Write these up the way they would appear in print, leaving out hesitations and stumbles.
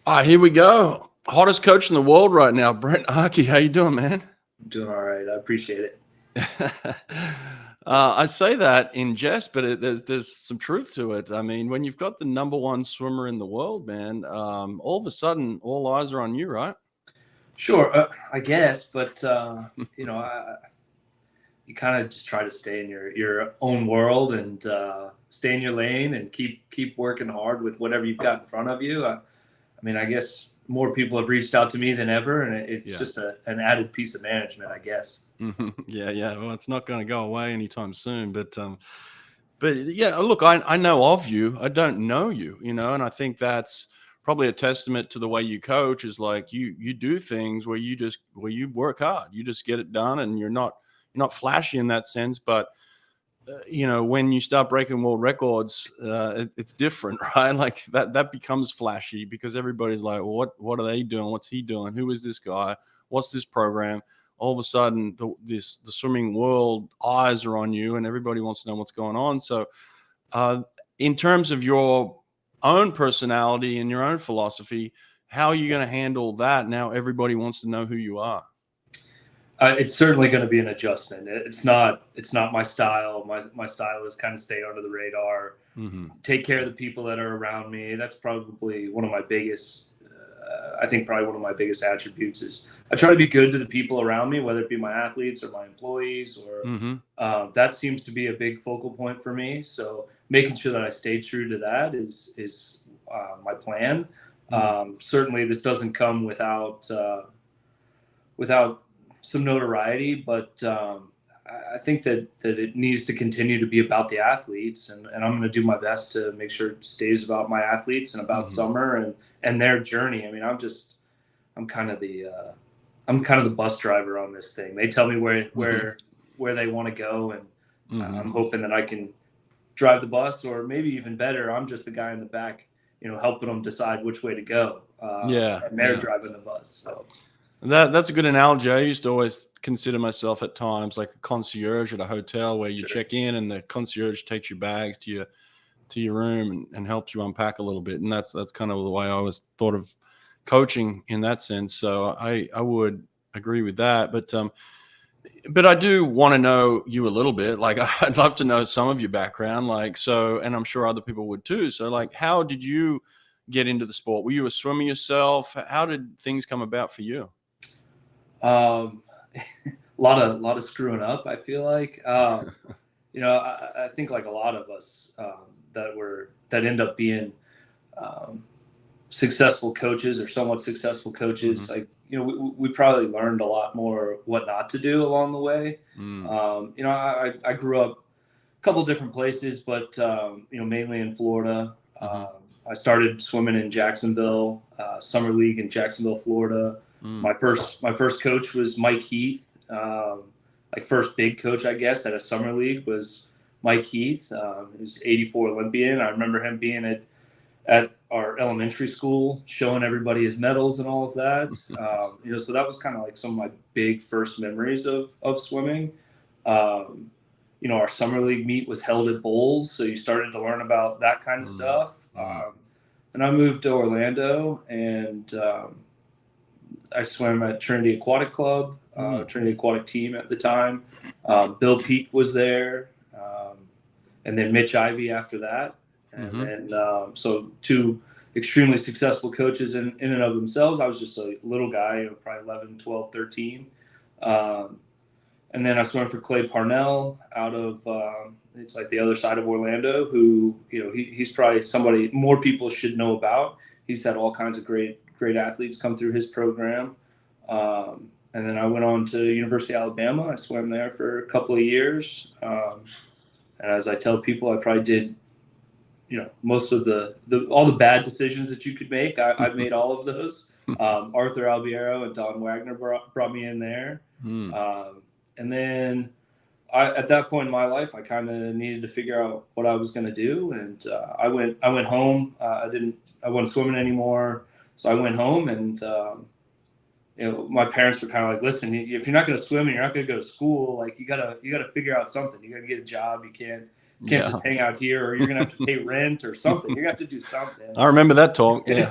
Here we go. Hottest coach in the world right now, Brent Arckey. How you doing, man? I'm doing all right. I appreciate it. I say that in jest, but there's some truth to it. I mean, when you've got the number one swimmer in the world, man, all of a sudden, all eyes are on you, right? Sure, I guess, but you kind of just try to stay in your own world and stay in your lane and keep working hard with whatever you've got in front of you. I mean, I guess more people have reached out to me than ever, and it's just an added piece of management, I guess. Yeah. Well, it's not going to go away anytime soon, but yeah, look, I know of you. I don't know you, and I think that's probably a testament to the way you coach. Is like you do things where you work hard, you just get it done, and you're not flashy in that sense, but when you start breaking world records, it's different, right? Like that becomes flashy because everybody's like, well, what are they doing? What's he doing? Who is this guy? What's this program? All of a sudden, the swimming world eyes are on you, and everybody wants to know what's going on. So, in terms of your own personality and your own philosophy, how are you going to handle that? Now everybody wants to know who you are. It's certainly going to be an adjustment. It's not my style. My style is kind of stay under the radar, take care of the people that are around me. That's probably one of my biggest. I think probably one of my biggest attributes is I try to be good to the people around me, whether it be my athletes or my employees, or that seems to be a big focal point for me. So making sure that I stay true to that is my plan. Certainly, this doesn't come without some notoriety, but I think that it needs to continue to be about the athletes, and I'm going to do my best to make sure it stays about my athletes and about Summer and their journey. I mean, I'm kind of the bus driver on this thing. They tell me where they want to go, and I'm hoping that I can drive the bus, or maybe even better, I'm just the guy in the back, helping them decide which way to go. And they're driving the bus. So. That's a good analogy. I used to always consider myself at times like a concierge at a hotel where you check in and the concierge takes your bags to your room and helps you unpack a little bit. And that's kind of the way I always thought of coaching in that sense. So I would agree with that. But I do want to know you a little bit. Like I'd love to know some of your background. Like so, and I'm sure other people would too. So like, how did you get into the sport? Were you a swimmer yourself? How did things come about for you? A lot of screwing up, I feel like. I think like a lot of us that end up being successful coaches or somewhat successful coaches, like we probably learned a lot more what not to do along the way. I grew up a couple of different places, but mainly in Florida. I started swimming in Jacksonville, summer league in Jacksonville, Florida. My first coach was Mike Heath. Like first big coach, I guess, at a summer league was Mike Heath. He was '84 Olympian. I remember him being at our elementary school, showing everybody his medals and all of that. So that was kind of like some of my big first memories of swimming. Our summer league meet was held at bowls, so you started to learn about that kind of stuff. Then I moved to Orlando, and I swam at Trinity Aquatic Club, Trinity Aquatic team at the time. Bill Peak was there, and then Mitch Ivey after that. And then, so two extremely successful coaches in and of themselves. I was just a little guy, probably 11, 12, 13. And then I swam for Clay Parnell out of, it's like the other side of Orlando, who, he's probably somebody more people should know about. He's had all kinds of great athletes come through his program. And then I went on to University of Alabama. I swam there for a couple of years. And as I tell people, I probably did, most of all the bad decisions that you could make. I've made all of those. Arthur Albiero and Don Wagner brought me in there. And then at that point in my life, I kind of needed to figure out what I was going to do. And I went home. I wasn't swimming anymore. So I went home, and my parents were kind of like, "Listen, if you're not going to swim and you're not going to go to school, like you gotta figure out something. You gotta get a job. You can't just hang out here, or you're gonna have to pay rent or something. You have to do something." I remember that talk. Yeah.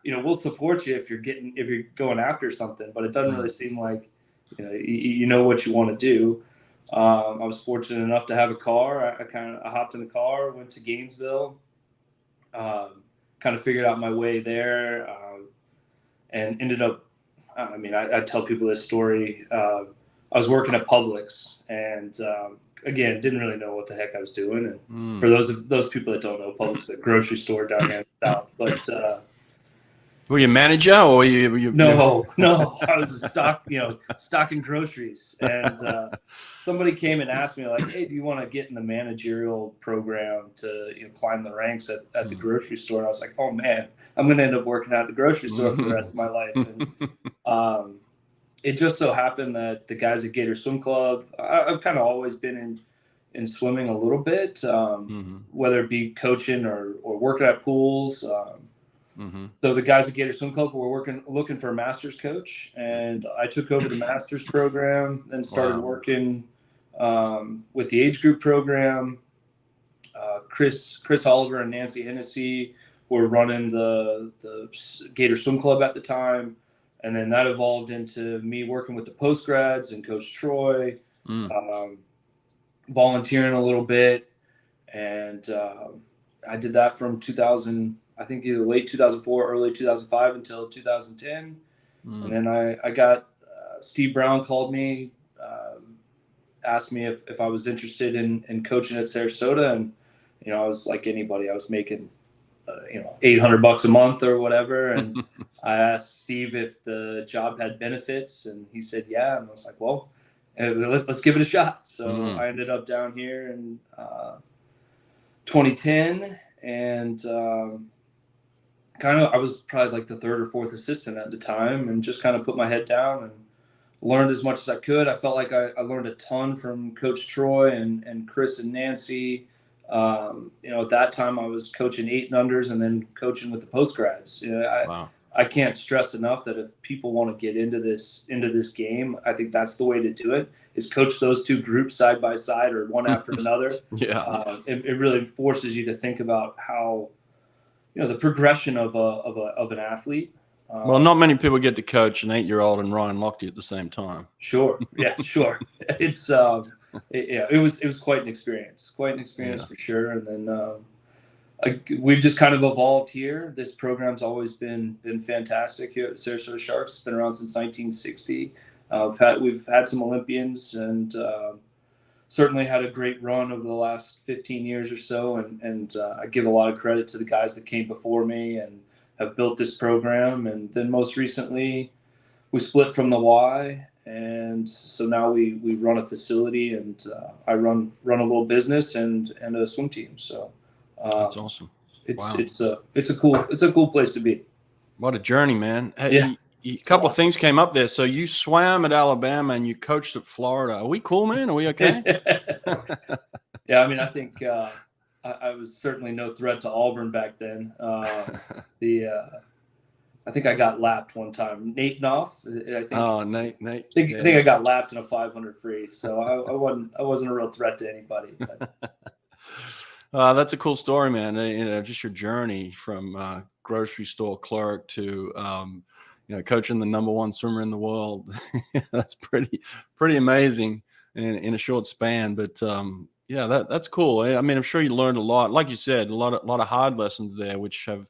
We'll support you if you're going after something, but it doesn't really seem like, you know what you want to do. I was fortunate enough to have a car. I hopped in the car, went to Gainesville, kind of figured out my way there, and ended up, I tell people this story. I was working at Publix, and again, didn't really know what the heck I was doing. And for those people that don't know, Publix is a grocery store down here in the South. But were you a manager, or were you? No, I was stocking groceries, and somebody came and asked me like, "Hey, do you want to get in the managerial program to climb the ranks at the grocery store?" And I was like, "Oh man, I'm going to end up working at the grocery store for the rest of my life." And it just so happened that the guys at Gator Swim Club, I've kind of always been in swimming a little bit, whether it be coaching or working at pools. So the guys at Gator Swim Club were looking for a master's coach, and I took over the master's program, then started working with the age group program. Chris Oliver and Nancy Hennessy were running the Gator Swim Club at the time. And then that evolved into me working with the postgrads and Coach Troy, volunteering a little bit. And I did that from 2000, I think either late 2004, early 2005 until 2010. And then I got Steve Brown called me, asked me if I was interested in coaching at Sarasota. And, I was like anybody, I was making $800 a month or whatever. And I asked Steve if the job had benefits, and he said, yeah. And I was like, well, let's give it a shot. So I ended up down here in 2010, and I was probably like the third or fourth assistant at the time, and just kind of put my head down and learned as much as I could. I felt like I learned a ton from Coach Troy and Chris and Nancy. At that time I was coaching 8 and unders and then coaching with the postgrads. I can't stress enough that if people want to get into this game, I think that's the way to do it, is coach those two groups side by side or one after another. It really forces you to think about how, the progression of an athlete. Well, not many people get to coach an 8-year-old and Ryan Lochte at the same time. Sure. Yeah, sure. It's, it was quite an experience for sure. And then we've just kind of evolved here. This program's always been fantastic here at the Sarasota Sharks. It's been around since 1960. We've had some Olympians, and certainly had a great run over the last 15 years or so. And I give a lot of credit to the guys that came before me and have built this program. And then most recently, we split from the Y. And so now we run a facility, and I run a little business and a swim team. So that's awesome. It's a cool place to be. What a journey, man. Hey, a couple of things came up there. So you swam at Alabama and you coached at Florida. Are we cool, man? Are we okay? Yeah, I think I was certainly no threat to Auburn back then. I think I got lapped one time. Nate Knopf. Nate. I think I got lapped in a 500 free. So I wasn't a real threat to anybody. That's a cool story, man. Just your journey from grocery store clerk to coaching the #1 swimmer in the world. That's pretty amazing in a short span. But that's cool. I'm sure you learned a lot. Like you said, a lot of hard lessons there, which have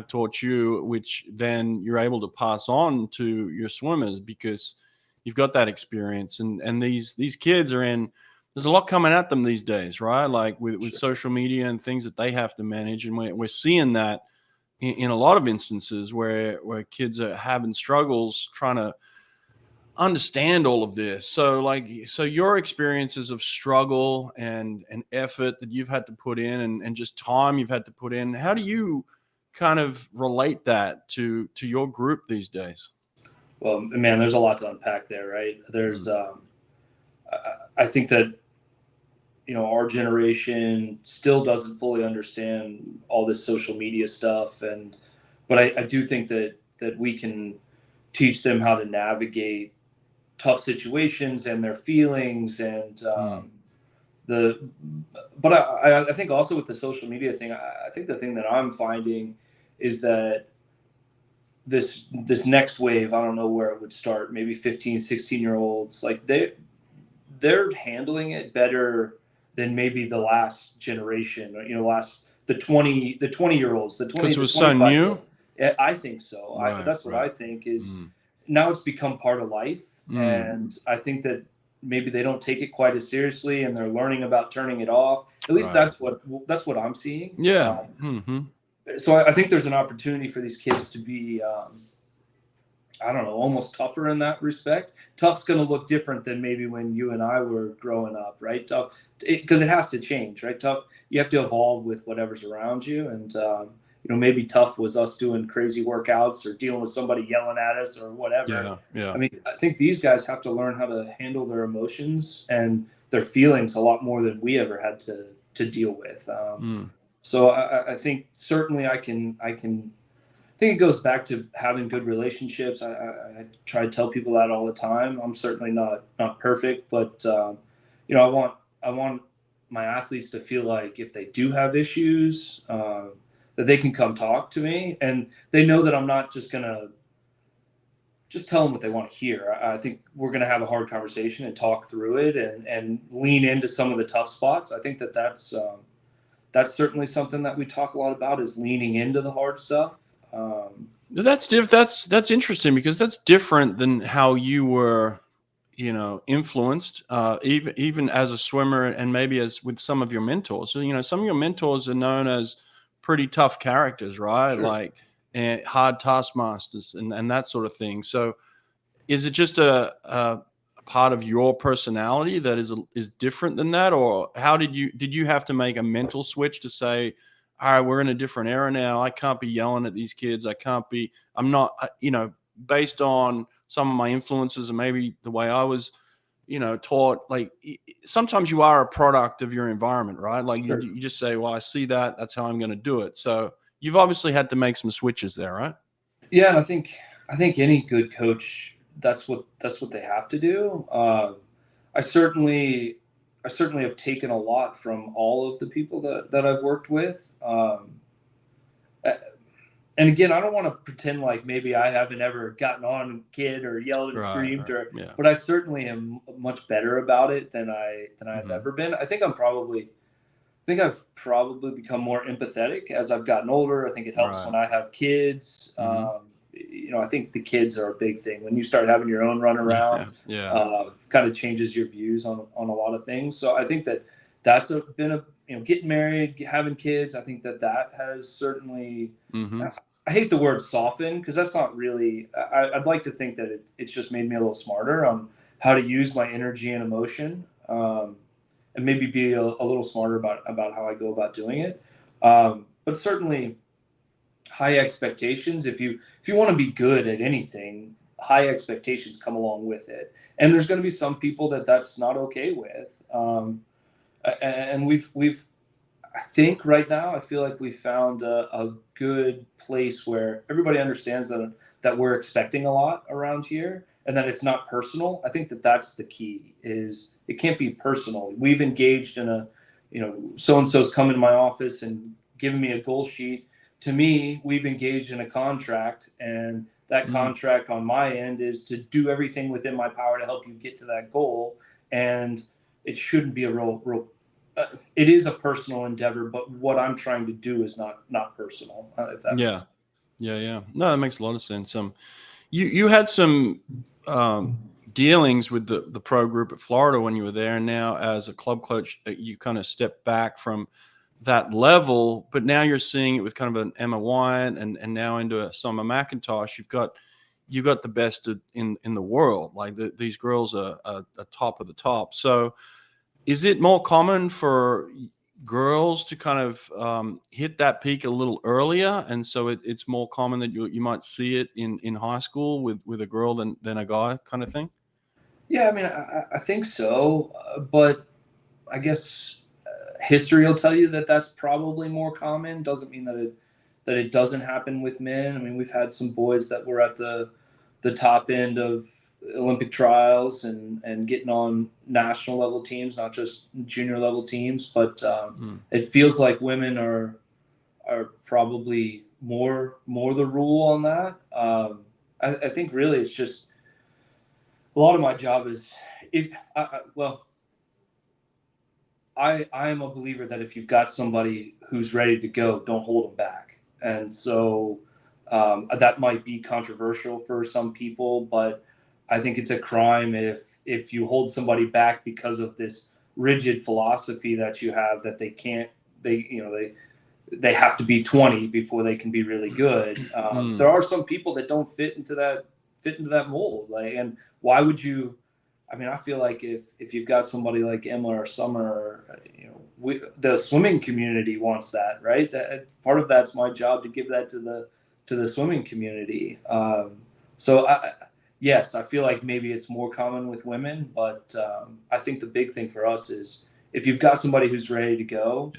taught you, which then you're able to pass on to your swimmers because you've got that experience. And these kids there's a lot coming at them these days, right? Like with social media and things that they have to manage. And we're seeing that in a lot of instances where kids are having struggles trying to understand all of this. So your experiences of struggle and effort that you've had to put in and just time you've had to put in, how do you kind of relate that to your group these days? Well, man, there's a lot to unpack there, right? There's, I think that, our generation still doesn't fully understand all this social media stuff. But I do think that we can teach them how to navigate tough situations and their feelings. And, but I think also with the social media thing, I think the thing that I'm finding is that this next wave, I don't know where it would start, maybe 15, 16-year-olds, like they're handling it better than maybe the last generation, or, you know, the 20-year-olds, the 20 because it to was so 25. new. I think so. Right, That's what right. I think is now it's become part of life. And I think that maybe they don't take it quite as seriously, and they're learning about turning it off. At least Right. that's what I'm seeing. Yeah. So I think there's an opportunity for these kids to be, I don't know, almost tougher in that respect. Tough's going to look different than maybe when you and I were growing up, right? Tough, because it has to change, right? Tough, you have to evolve with whatever's around you. And, you know, maybe tough was us doing crazy workouts or dealing with somebody yelling at us or whatever. Yeah. I mean, I think these guys have to learn how to handle their emotions and their feelings a lot more than we ever had to deal with. So I think certainly I think it goes back to having good relationships. I try to tell people that all the time. I'm certainly not perfect, but you know, I want my athletes to feel like if they do have issues, that they can come talk to me, and they know that I'm not just gonna just tell them what they want to hear. I think we're gonna have a hard conversation and talk through it, and lean into some of the tough spots. I think that's certainly something that we talk a lot about, is leaning into the hard stuff. That's interesting, because that's different than how you were, you know, influenced, even as a swimmer, and maybe as with some of your mentors. So, you know, some of your mentors are known as pretty tough characters, right? Sure. Like, and hard taskmasters and that sort of thing. So is it just a part of your personality that is different than that? Or did you have to make a mental switch to say, all right, we're in a different era now. I can't be yelling at these kids. I'm not, you know, based on some of my influences and maybe the way I was, you know, taught. Like, sometimes you are a product of your environment, right? Like, Sure. you just say, well, I see that, that's how I'm going to do it. So you've obviously had to make some switches there, right? Yeah, and I think any good coach, that's what they have to do. I certainly have taken a lot from all of the people that I've worked with. And again, I don't want to pretend like maybe I haven't ever gotten on a kid or yelled and screamed, Yeah. but I certainly am much better about it than I've ever been. I think I've probably become more empathetic as I've gotten older. I think it helps when I have kids. You know, I think the kids are a big thing. When you start having your own run around, kind of changes your views on a lot of things. So I think that's been a, you know, getting married, having kids. I think that has certainly, I hate the word soften, because that's not really, I'd like to think that it's just made me a little smarter on how to use my energy and emotion, and maybe be a little smarter about how I go about doing it. But certainly high expectations. If you want to be good at anything, high expectations come along with it. And there's going to be some people that's not okay with. And we've I think right now, I feel like we found a good place where everybody understands that we're expecting a lot around here, and that it's not personal. I think that's the key, is it can't be personal. We've engaged in a, you know, so-and-so's come in my office and given me a goal sheet. To me, we've engaged in a contract, and that contract on my end is to do everything within my power to help you get to that goal. And it shouldn't be a real it is a personal endeavor, but what I'm trying to do is not personal. If that makes sense. Yeah. No, that makes a lot of sense. You had some dealings with the pro group at Florida when you were there, and now as a club coach, you kind of stepped back from that level, but now you're seeing it with kind of an Emma Wyatt and now into a Summer McIntosh. You've got the best in the world. Like, these girls are top of the top. So is it more common for girls to kind of hit that peak a little earlier, and so it's more common that you might see it in high school with a girl than a guy, kind of thing? Yeah, I mean, I think so, but I guess history will tell you that that's probably more common. Doesn't mean that it doesn't happen with men. I mean, we've had some boys that were at the top end of Olympic trials and getting on national level teams, not just junior level teams. But it feels like women are probably more the rule on that. I think really it's just a lot of my job is I am a believer that if you've got somebody who's ready to go, don't hold them back. And so that might be controversial for some people, but I think it's a crime if you hold somebody back because of this rigid philosophy that you have that they have to be 20 before they can be really good. There are some people that don't fit into that mold. And why would you? I mean, I feel like if you've got somebody like Emma or Summer, the swimming community wants that, right? Part of that's my job to give that to the swimming community. So yes, I feel like maybe it's more common with women, but I think the big thing for us is if you've got somebody who's ready to go,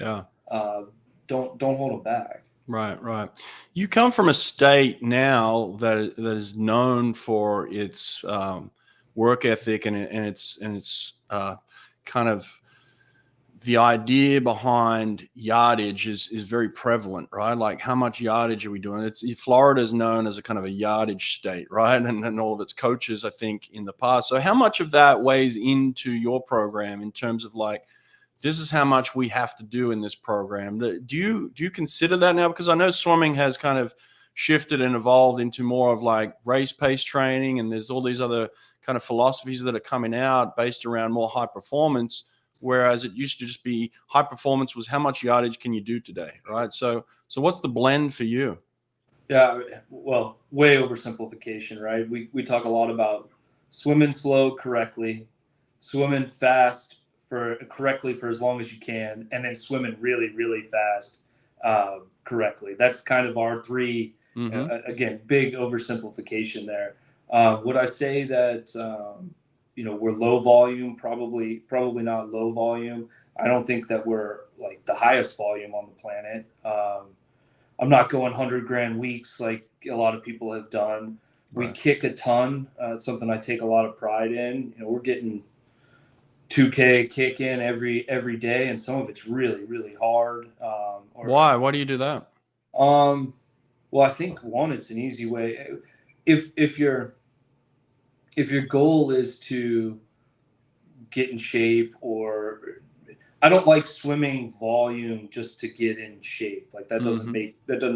don't hold them back. Right. You come from a state now that is known for its work ethic and its kind of the idea behind yardage is very prevalent, right? Like how much yardage are we doing? Florida is known as a kind of a yardage state, right? And all of its coaches, I think, in the past. So how much of that weighs into your program in terms of like, this is how much we have to do in this program? Do you consider that now? Because I know swimming has kind of shifted and evolved into more of like race pace training, and there's all these other kind of philosophies that are coming out based around more high performance. Whereas it used to just be high performance was how much yardage can you do today, right? So what's the blend for you? Yeah, well, way oversimplification, right? We talk a lot about swimming slow correctly, swimming fast correctly for as long as you can, and then swimming really, really fast correctly. That's kind of our three, again, big oversimplification there. Would I say that we're low volume? Probably not low volume. I don't think that we're like the highest volume on the planet. I'm not going 100 grand weeks like a lot of people have done. Right. We kick a ton. It's something I take a lot of pride in. We're getting 2K kick in every day, and some of it's really, really hard. Why? Why do you do that? Well, I think one, it's an easy way. If your goal is to get in shape, or I don't like swimming volume just to get in shape. Like that doesn't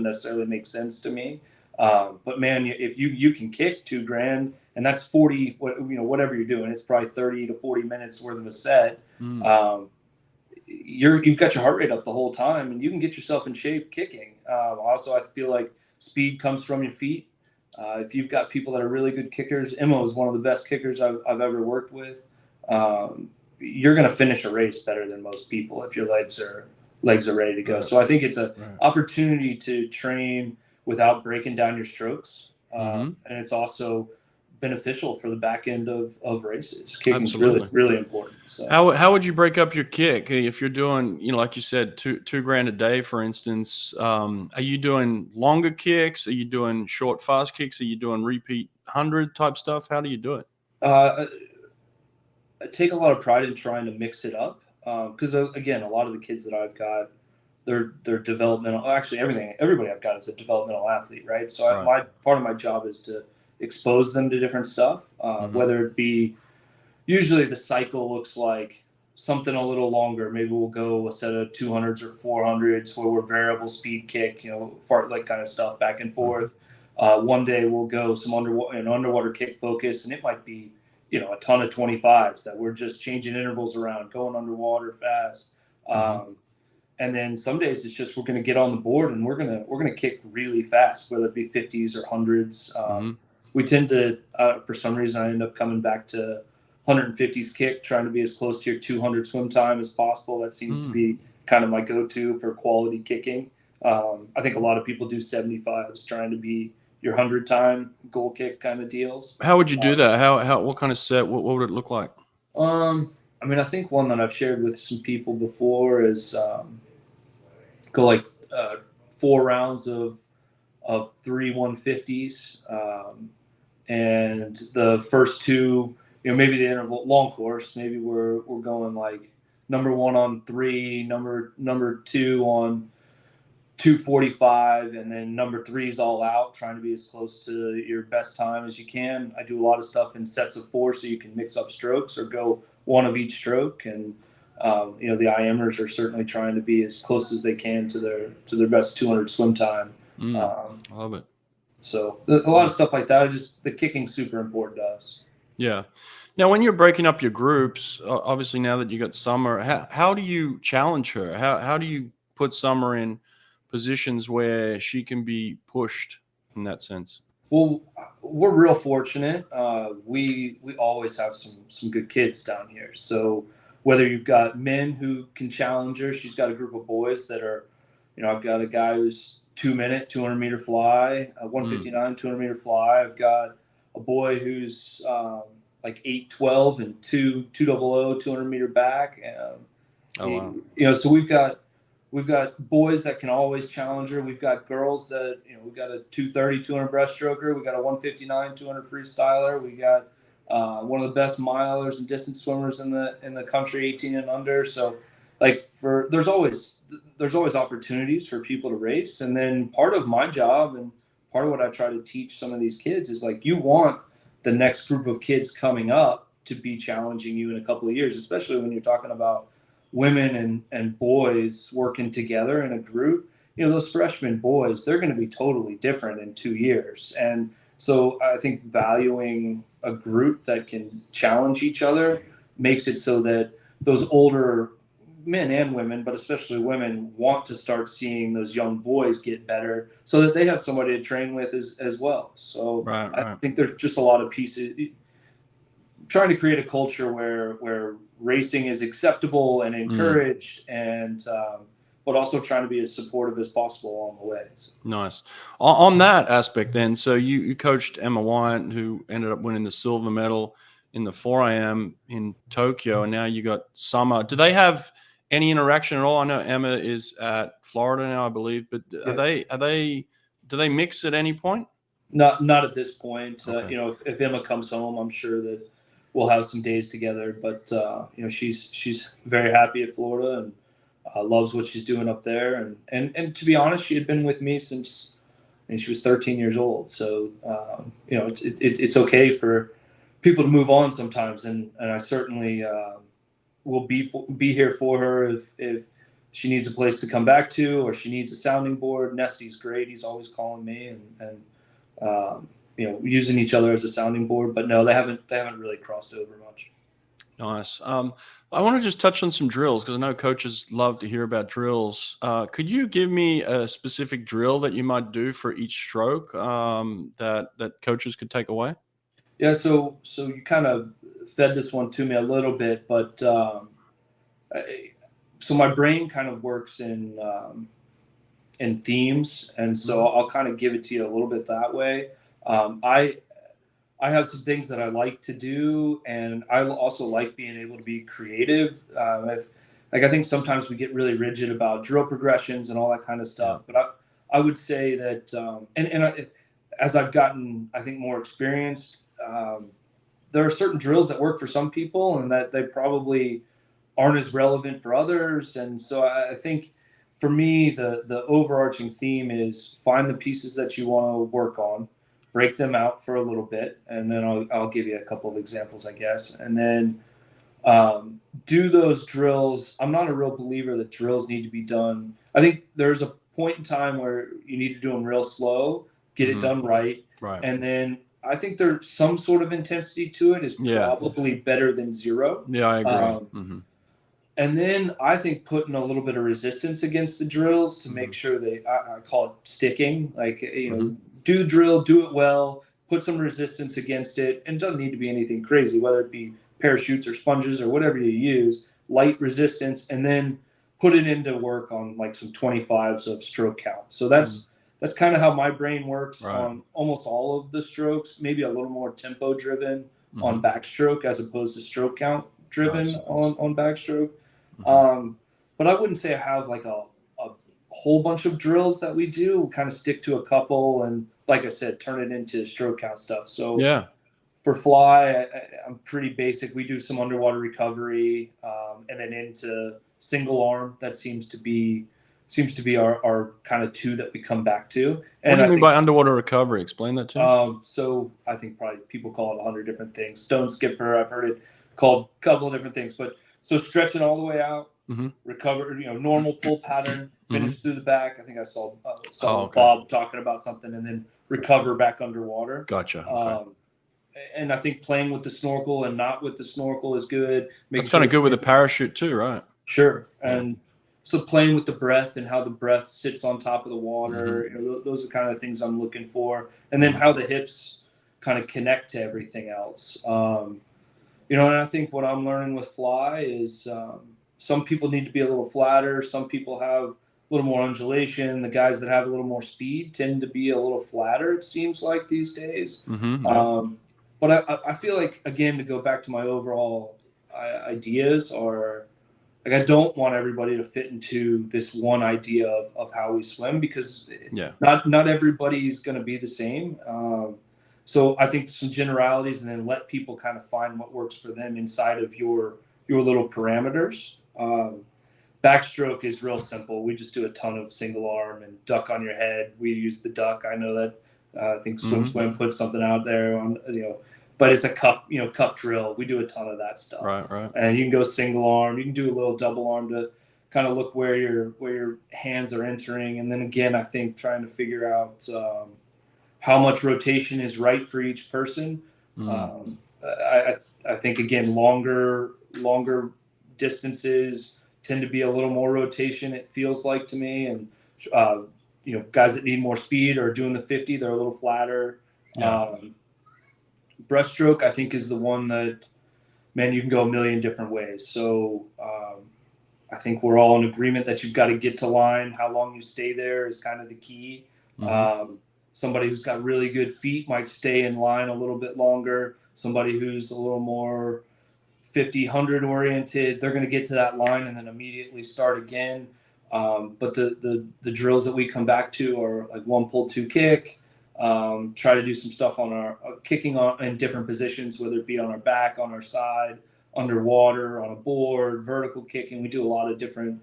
necessarily make sense to me. But man, if you can kick 2 grand, and that's 40, whatever you're doing, it's probably 30 to 40 minutes worth of a set. You've got your heart rate up the whole time, and you can get yourself in shape kicking. Also, I feel like speed comes from your feet. If you've got people that are really good kickers, Emma is one of the best kickers I've ever worked with. You're going to finish a race better than most people if your legs are ready to go. Right. So I think it's an opportunity to train without breaking down your strokes. And it's also beneficial for the back end of races. Kicking is really, really important. So. How would you break up your kick if you're doing, like you said, two grand a day, for instance? Are you doing longer kicks? Are you doing short, fast kicks? Are you doing repeat 100 type stuff? How do you do it? I take a lot of pride in trying to mix it up because again, a lot of the kids that I've got, they're developmental. Actually, everybody I've got is a developmental athlete, right? So my part of my job is to expose them to different stuff, whether it be, usually the cycle looks like something a little longer. Maybe we'll go a set of 200s or 400s where we're variable speed kick, fartlek kind of stuff back and forth. One day we'll go some underwater kick focus, and it might be, a ton of 25s that we're just changing intervals around, going underwater fast. And then some days it's just, we're going to get on the board and we're going to kick really fast, whether it be 50s or 100s. We tend to, for some reason, I end up coming back to 150s kick, trying to be as close to your 200 swim time as possible. That seems to be kind of my go-to for quality kicking. I think a lot of people do 75s, trying to be your 100 time goal kick kind of deals. How would you do that? What kind of set? What would it look like? I think one that I've shared with some people before is go like 4 rounds of 3 150s. And the first 2, maybe the interval long course, maybe we're going like number 1 on 3, number 2 on 2:45, and then number 3 is all out, trying to be as close to your best time as you can. I do a lot of stuff in sets of 4, so you can mix up strokes or go one of each stroke. And the IMers are certainly trying to be as close as they can to their best 200 swim time. I love it. So a lot of stuff like that. Just the kicking's super important to us. Yeah. Now, when you're breaking up your groups, obviously now that you got Summer, how do you challenge her? How do you put Summer in positions where she can be pushed in that sense? Well, we're real fortunate. We always have some good kids down here. So whether you've got men who can challenge her, she's got a group of boys that are, I've got a guy who's 2-minute 200-meter fly, 159 200-meter fly. I've got a boy who's like 8'12" and 200 200-meter back. Wow. So we've got boys that can always challenge her. We've got girls that, we've got a 230 200 breaststroker. We got a 159 200 freestyler. We got one of the best milers and distance swimmers in the country, 18 and under. So there's always opportunities for people to race. And then part of my job and part of what I try to teach some of these kids is you want the next group of kids coming up to be challenging you in a couple of years, especially when you're talking about women and boys working together in a group. Those freshman boys, they're going to be totally different in 2 years. And so I think valuing a group that can challenge each other makes it so that those older men and women, but especially women, want to start seeing those young boys get better so that they have somebody to train with as well. So right. I think there's just a lot of pieces trying to create a culture where racing is acceptable and encouraged, and but also trying to be as supportive as possible along the way. So. Nice. On that aspect then, so you coached Emma Wyatt, who ended up winning the silver medal in the 4am in Tokyo, and now you got Summer. Do they have any interaction at all? I know Emma is at Florida now, I believe, but do they mix at any point? Not at this point. Okay. If Emma comes home, I'm sure that we'll have some days together. But she's very happy at Florida and loves what she's doing up there. And to be honest, she had been with me since she was 13 years old. So it's okay for people to move on sometimes, and I certainly will be here for her if she needs a place to come back to, or she needs a sounding board. Nesty's great; he's always calling me and using each other as a sounding board. But no, they haven't really crossed over much. Nice. I want to just touch on some drills because I know coaches love to hear about drills. Could you give me a specific drill that you might do for each stroke that coaches could take away? Yeah. So you kind of fed this one to me a little bit, but so my brain kind of works in themes, and so I'll kind of give it to you a little bit that way. I have some things that I like to do, and I also like being able to be creative. I think sometimes we get really rigid about drill progressions and all that kind of stuff, but I would say that as I've gotten, I think, more experienced, there are certain drills that work for some people and that they probably aren't as relevant for others. And so I think for me, the overarching theme is find the pieces that you want to work on, break them out for a little bit, and then I'll give you a couple of examples, I guess. And then do those drills. I'm not a real believer that drills need to be done. I think there's a point in time where you need to do them real slow, get it done right. And then I think there's some sort of intensity to it is probably better than zero. Yeah, I agree. And then I think putting a little bit of resistance against the drills to make sure I call it sticking, do the drill, do it well, put some resistance against it. And it doesn't need to be anything crazy, whether it be parachutes or sponges or whatever you use, light resistance, and then put it into work on some 25s of stroke count. So that's kind of how my brain works on almost all of the strokes, maybe a little more tempo driven on backstroke as opposed to stroke count driven on backstroke. But I wouldn't say I have a whole bunch of drills that we do. We kind of stick to a couple, and like I said, turn it into stroke count stuff. So for fly, I'm pretty basic. We do some underwater recovery, and then into single arm. That seems to be seems to be our kind of two that we come back to. And what do you mean by underwater recovery? Explain that to me. So I think probably people call it 100 different things. Stone skipper, I've heard it called a couple of different things. But so stretching all the way out, recover, normal pull pattern, finish through the back. I think I saw Bob talking about something, and then recover back underwater. Gotcha. Okay. And I think playing with the snorkel and not with the snorkel is good. It's kind of good with a parachute too, right? Sure. And so playing with the breath and how the breath sits on top of the water, those are kind of things I'm looking for. And then how the hips kind of connect to everything else. And I think what I'm learning with fly is some people need to be a little flatter. Some people have a little more undulation. The guys that have a little more speed tend to be a little flatter, it seems like these days. But I feel like, again, to go back to my overall ideas are, like, I don't want everybody to fit into this one idea of how we swim, because not everybody's going to be the same. So I think some generalities, and then let people kind of find what works for them inside of your little parameters. Backstroke is real simple. We just do a ton of single arm and duck on your head. We use the duck. I know that I think Swim put something out there on, but it's a cup drill. We do a ton of that stuff. Right. And you can go single arm. You can do a little double arm to kind of look where your hands are entering. And then again, I think trying to figure out how much rotation is right for each person. I think, again, longer distances tend to be a little more rotation, it feels like to me. And guys that need more speed are doing the 50, they're a little flatter. Breaststroke, I think, is the one that, man, you can go a million different ways. So I think we're all in agreement that you've got to get to line. How long you stay there is kind of the key. Somebody who's got really good feet might stay in line a little bit longer. Somebody who's a little more 50, 100 oriented, they're going to get to that line and then immediately start again. But the drills that we come back to are like 1 pull 2 kick. Try to do some stuff on our kicking in different positions, whether it be on our back, on our side, underwater, on a board, vertical kicking. We do a lot of different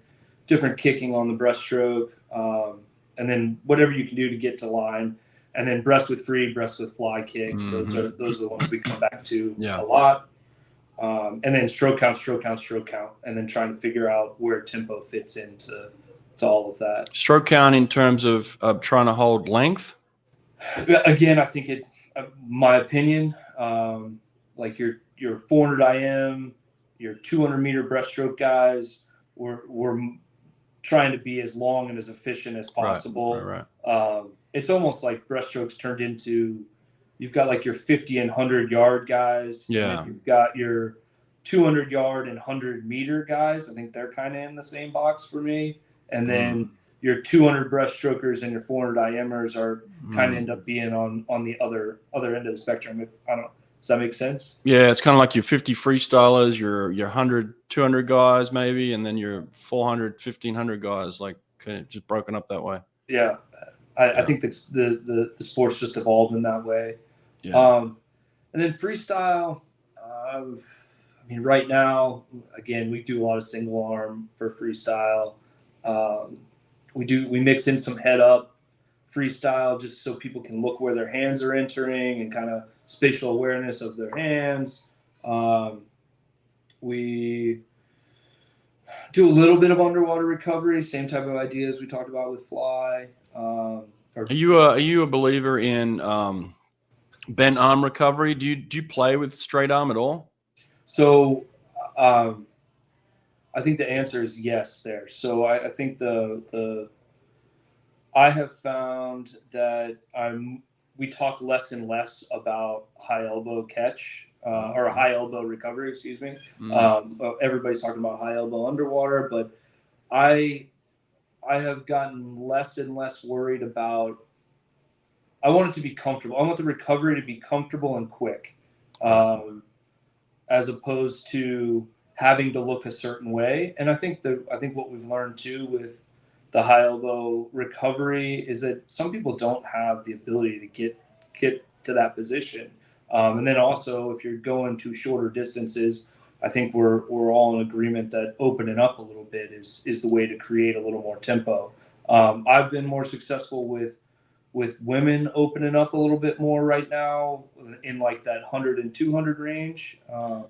kicking on the breaststroke. And then whatever you can do to get to line, and then breast with free, breast with fly kick. Those are the ones we come back to a lot. And then stroke count, and then trying to figure out where tempo fits into all of that. Stroke count in terms of trying to hold length? Again, I think my opinion, like your 400 IM, your 200 meter breaststroke guys, we're trying to be as long and as efficient as possible. Right. It's almost like breaststrokes turned into, you've got like your 50 and 100 yard guys. Yeah. You've got your 200 yard and 100 meter guys. I think they're kind of in the same box for me. And then your 200 breaststrokers and your 400 IMers are kind of end up being on the other end of the spectrum. I don't know. Does that make sense? Yeah, it's kind of like your 50 freestylers, your 100, 200 guys maybe, and then your 400, 1,500 guys, like just broken up that way. Yeah, I think the sport's just evolved in that way. Yeah. And then freestyle, I mean, right now, again, we do a lot of single arm for freestyle. We mix in some head up freestyle just so people can look where their hands are entering and kind of spatial awareness of their hands. We do a little bit of underwater recovery, same type of ideas we talked about with fly. Are you a believer in bent arm recovery? Do you play with straight arm at all? So I think the answer is yes there. So I think I have found that we talk less and less about high elbow catch or high elbow recovery, excuse me. Everybody's talking about high elbow underwater, but I have gotten less and less worried about, I want it to be comfortable. I want the recovery to be comfortable and quick, as opposed to having to look a certain way. And I think what we've learned too with the high elbow recovery is that some people don't have the ability to get to that position. And then also, if you're going to shorter distances, I think we're all in agreement that opening up a little bit is the way to create a little more tempo. I've been more successful with women opening up a little bit more right now in like that 100 and 200 range. I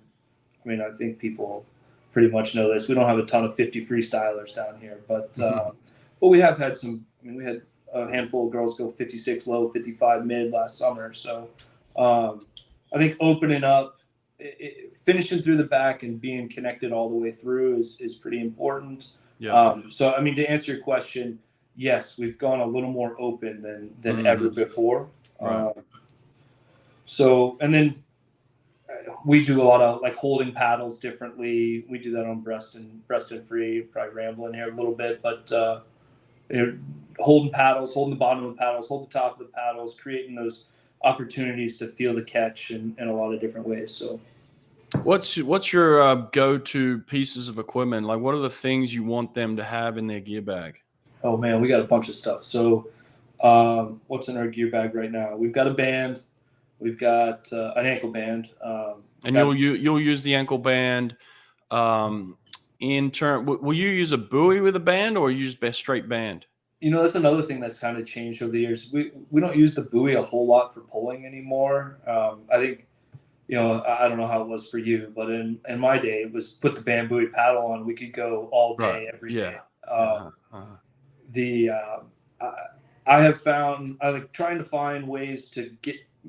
mean, I think people pretty much know this. We don't have a ton of 50 freestylers down here, but we have had some. I mean, we had a handful of girls go 56 low, 55 mid last summer. So I think opening up, finishing through the back and being connected all the way through is pretty important. Yeah. So, I mean, to answer your question, yes, we've gone a little more open than ever before. Right. So, and then we do a lot of like holding paddles differently. We do that on breast and free. Probably rambling here a little bit, but holding paddles, holding the bottom of the paddles, hold the top of the paddles, creating those opportunities to feel the catch in a lot of different ways. So what's your go-to pieces of equipment? Like, what are the things you want them to have in their gear bag? Oh man, we got a bunch of stuff. So what's in our gear bag right now? We've got a band, we've got an ankle band, and you'll use the ankle band in turn. Will you use a buoy with a band, or use straight band? You know, that's another thing that's kind of changed over the years. We don't use the buoy a whole lot for pulling anymore. I think, you know, I don't know how it was for you, but in my day, it was put the band buoy paddle on. We could go all day, every day. I have found, I like trying to find ways to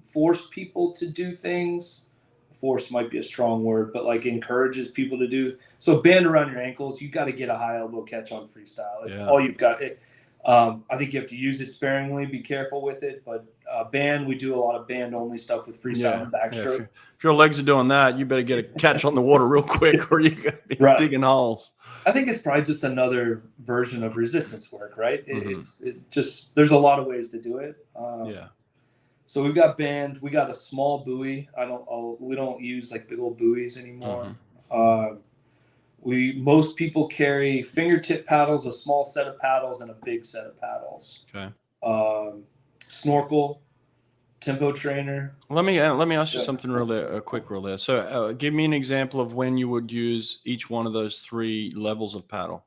force people to do things. Force might be a strong word, but like encourages people to do. So band around your ankles, you got to get a high elbow catch on freestyle. If all you've got it. I think you have to use it sparingly, be careful with it, but band, we do a lot of band only stuff with freestyle and backstroke. If your legs are doing that, you better get a catch on the water real quick, or you got to be digging holes. I think it's probably just another version of resistance work, right? It just, there's a lot of ways to do it. So we've got band, we got a small buoy. We don't use like big old buoys anymore. Most people carry fingertip paddles, a small set of paddles, and a big set of paddles. Okay. Snorkel, tempo trainer. Let me ask you something quick real there. So give me an example of when you would use each one of those three levels of paddle.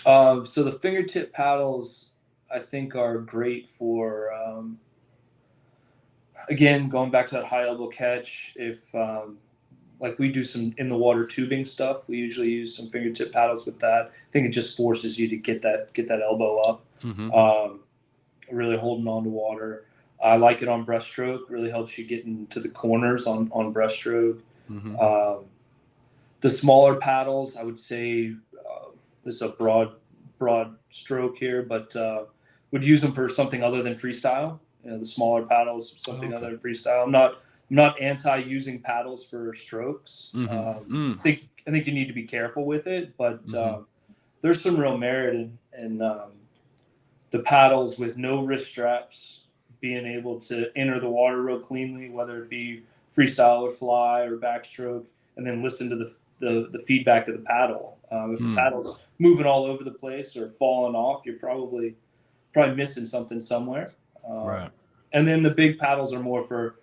So the fingertip paddles, I think, are great for, again, going back to that high elbow catch. If like we do some in the water tubing stuff, we usually use some fingertip paddles with that. I think it just forces you to get that elbow up, really holding on to water. I like it on breaststroke. Really helps you get into the corners on breaststroke. The smaller paddles, I would say, this is a broad stroke here, but would use them for something other than freestyle. You know, the smaller paddles, something other than freestyle. I'm not anti using paddles for strokes. I think you need to be careful with it, but there's some real merit in the paddles with no wrist straps, being able to enter the water real cleanly, whether it be freestyle or fly or backstroke, and then listen to the feedback of the paddle. If the paddle's moving all over the place or falling off, you're probably missing something somewhere. Right. And then the big paddles are more for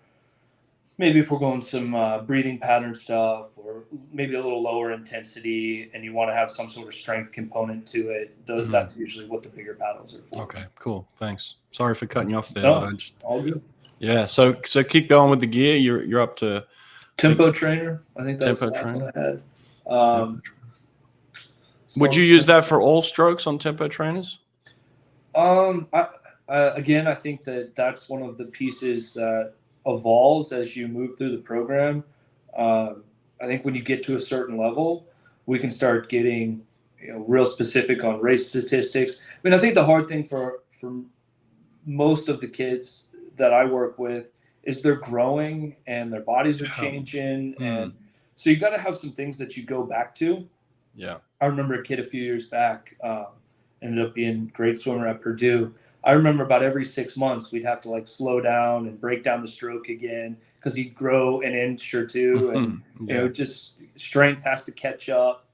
maybe if we're going some breathing pattern stuff, or maybe a little lower intensity, and you want to have some sort of strength component to it. That's usually what the bigger paddles are for. Okay, cool. Thanks. Sorry for cutting you off there. No, all good. Yeah. So keep going with the gear. You're up to tempo trainer. I think that's the last one I had. Would you use that for all strokes on tempo trainers? Again, I think that's one of the pieces that evolves as you move through the program. I think when you get to a certain level, we can start getting real specific on race statistics. I mean, I think the hard thing for most of the kids that I work with is they're growing and their bodies are changing, and so you got to have some things that you go back to. Yeah, I remember a kid a few years back, ended up being a great swimmer at Purdue. I remember about every 6 months we'd have to like slow down and break down the stroke again because he'd grow an inch or two, and just strength has to catch up.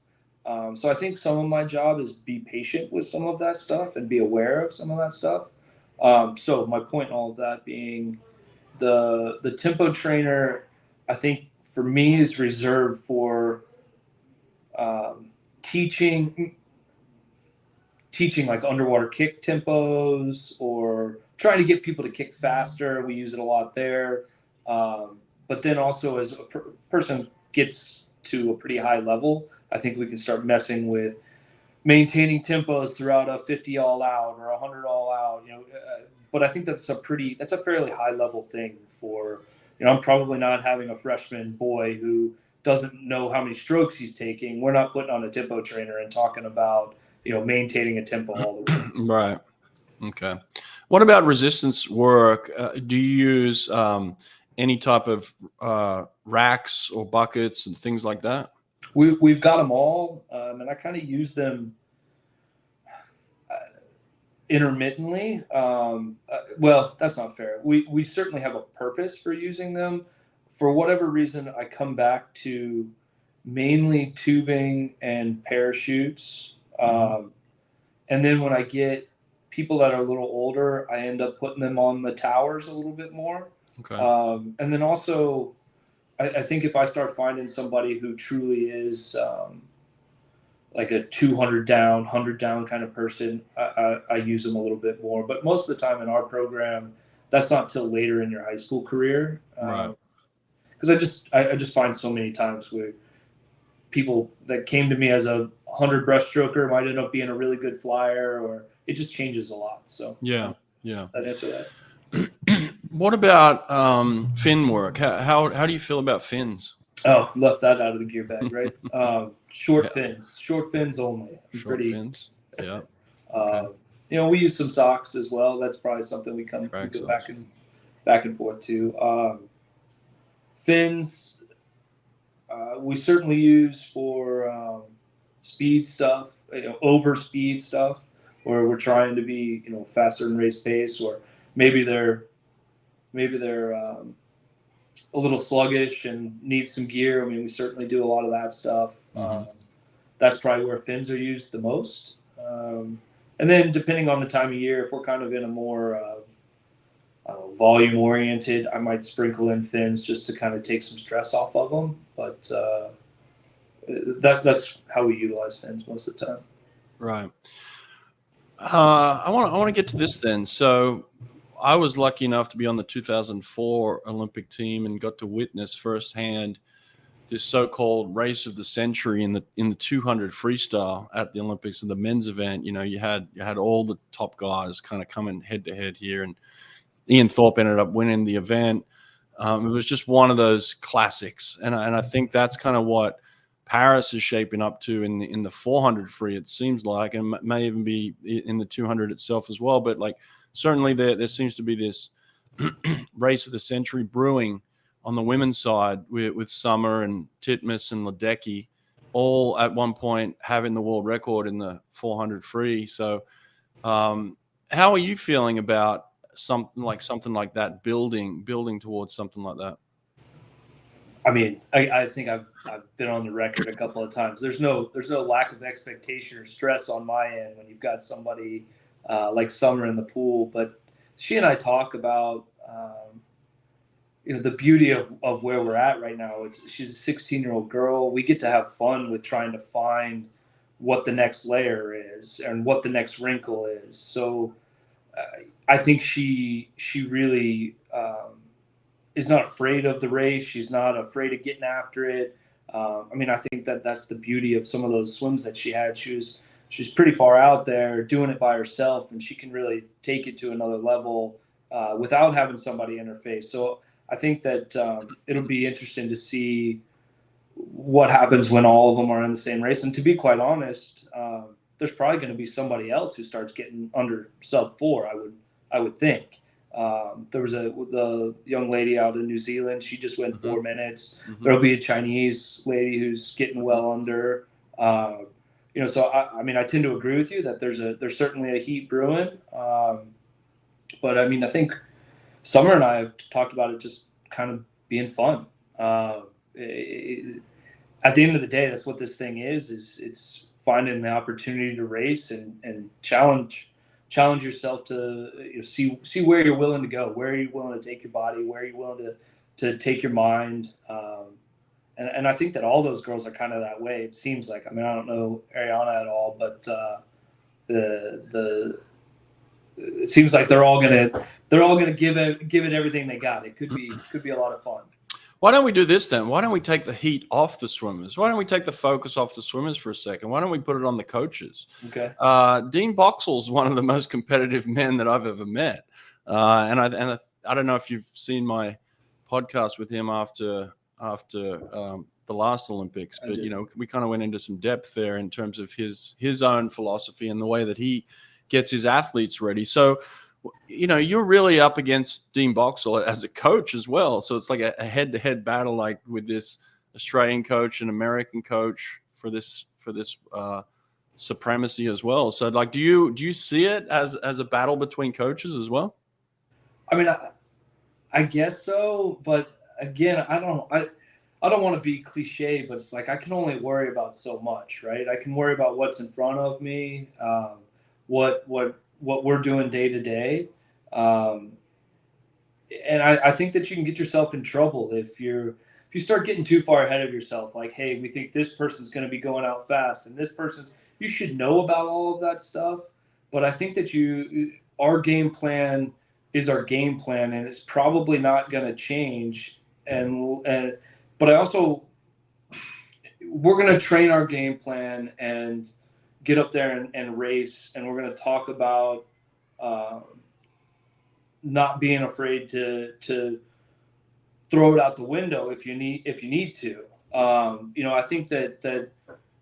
So I think some of my job is be patient with some of that stuff and be aware of some of that stuff. So my point in all of that being the tempo trainer, I think for me is reserved for teaching like underwater kick tempos, or trying to get people to kick faster. We use it a lot there. But then also as a person gets to a pretty high level, I think we can start messing with maintaining tempos throughout a 50 all out or 100 all out, but I think that's a fairly high level thing for, I'm probably not having a freshman boy who doesn't know how many strokes he's taking. We're not putting on a tempo trainer and talking about, maintaining a tempo all the way. Right. Okay. What about resistance work? Do you use any type of racks or buckets and things like that? We've got them all, and I kind of use them intermittently. Well, that's not fair. We certainly have a purpose for using them. For whatever reason, I come back to mainly tubing and parachutes. And then when I get people that are a little older, I end up putting them on the towers a little bit more. Okay. And then also, I think if I start finding somebody who truly is like a 200 down, 100 down kind of person, I use them a little bit more. But most of the time in our program, that's not till later in your high school career. Right. Because I just find so many times where people that came to me as a 100 breaststroker might end up being a really good flyer, or it just changes a lot. So yeah. I'd answer that. What about fin work? How do you feel about fins? Oh, left that out of the gear bag, right? Short fins only. Fins. Yeah. Okay. We use some socks as well. That's probably something we go back and forth to. Fins, we certainly use for speed stuff, over speed stuff, where we're trying to be, faster than race pace, or maybe they're a little sluggish and need some gear. I mean, we certainly do a lot of that stuff. That's probably where fins are used the most. And then depending on the time of year, if we're kind of in a more volume oriented, I might sprinkle in fins just to kind of take some stress off of them. But that's how we utilize fins most of the time. Right. I want to get to this then. So I was lucky enough to be on the 2004 Olympic team and got to witness firsthand this so-called race of the century in the 200 freestyle at the Olympics, in the men's event. You had all the top guys kind of coming head to head here, and Ian Thorpe ended up winning the event. It was just one of those classics, and I think that's kind of what Paris is shaping up to in the 400 free. It seems like, and may even be in the 200 itself as well. But like, certainly there seems to be this race of the century brewing on the women's side with Summer and Titmus and Ledecky all at one point having the world record in the 400 free. So how are you feeling about something like that, building towards something like that? I mean, I think I've been on the record a couple of times. There's no lack of expectation or stress on my end when you've got somebody like Summer in the pool. But she and I talk about the beauty of where we're at right now. She's a 16-year-old girl. We get to have fun with trying to find what the next layer is and what the next wrinkle is. So I think she really is not afraid of the race. She's not afraid of getting after it. I mean, I think that's the beauty of some of those swims that she had. She's pretty far out there doing it by herself, and she can really take it to another level without having somebody in her face. So I think that it'll be interesting to see what happens when all of them are in the same race. And to be quite honest, there's probably going to be somebody else who starts getting under sub 4. I would think. There was the young lady out in New Zealand. She just went 4 minutes. There'll be a Chinese lady who's getting well under. So I mean, I tend to agree with you that there's certainly a heat brewing. But I mean, I think Summer and I have talked about it just kind of being fun. At the end of the day, that's what this thing is it's finding the opportunity to race and challenge yourself to see where you're willing to go, where you're willing to take your body, where you're willing to take your mind, And I think that all those girls are kind of that way. It seems like, I mean, I don't know Ariana at all, but it seems like they're all gonna give it everything they got. It could be a lot of fun. Why don't we do this then? Why don't we take the heat off the swimmers? Why don't we take the focus off the swimmers for a second? Why don't we put it on the coaches? Okay. Dean Boxall's one of the most competitive men that I've ever met, and I don't know if you've seen my podcast with him after the last Olympics, but we kind of went into some depth there in terms of his own philosophy and the way that he gets his athletes ready. So, you're really up against Dean Boxall as a coach as well. So it's like a head-to-head battle, like with this Australian coach and American coach for this supremacy as well. So, like, do you see it as a battle between coaches as well? I mean, I guess so, but again, I don't want to be cliche, but it's like I can only worry about so much, right? I can worry about what's in front of me, what we're doing day to day, and I think that you can get yourself in trouble if you start getting too far ahead of yourself. Like, hey, we think this person's going to be going out fast, and you should know about all of that stuff. But I think that our game plan is our game plan, and it's probably not going to change. But I also, we're going to train our game plan and get up there and race, and we're going to talk about not being afraid to throw it out the window if you need to. I think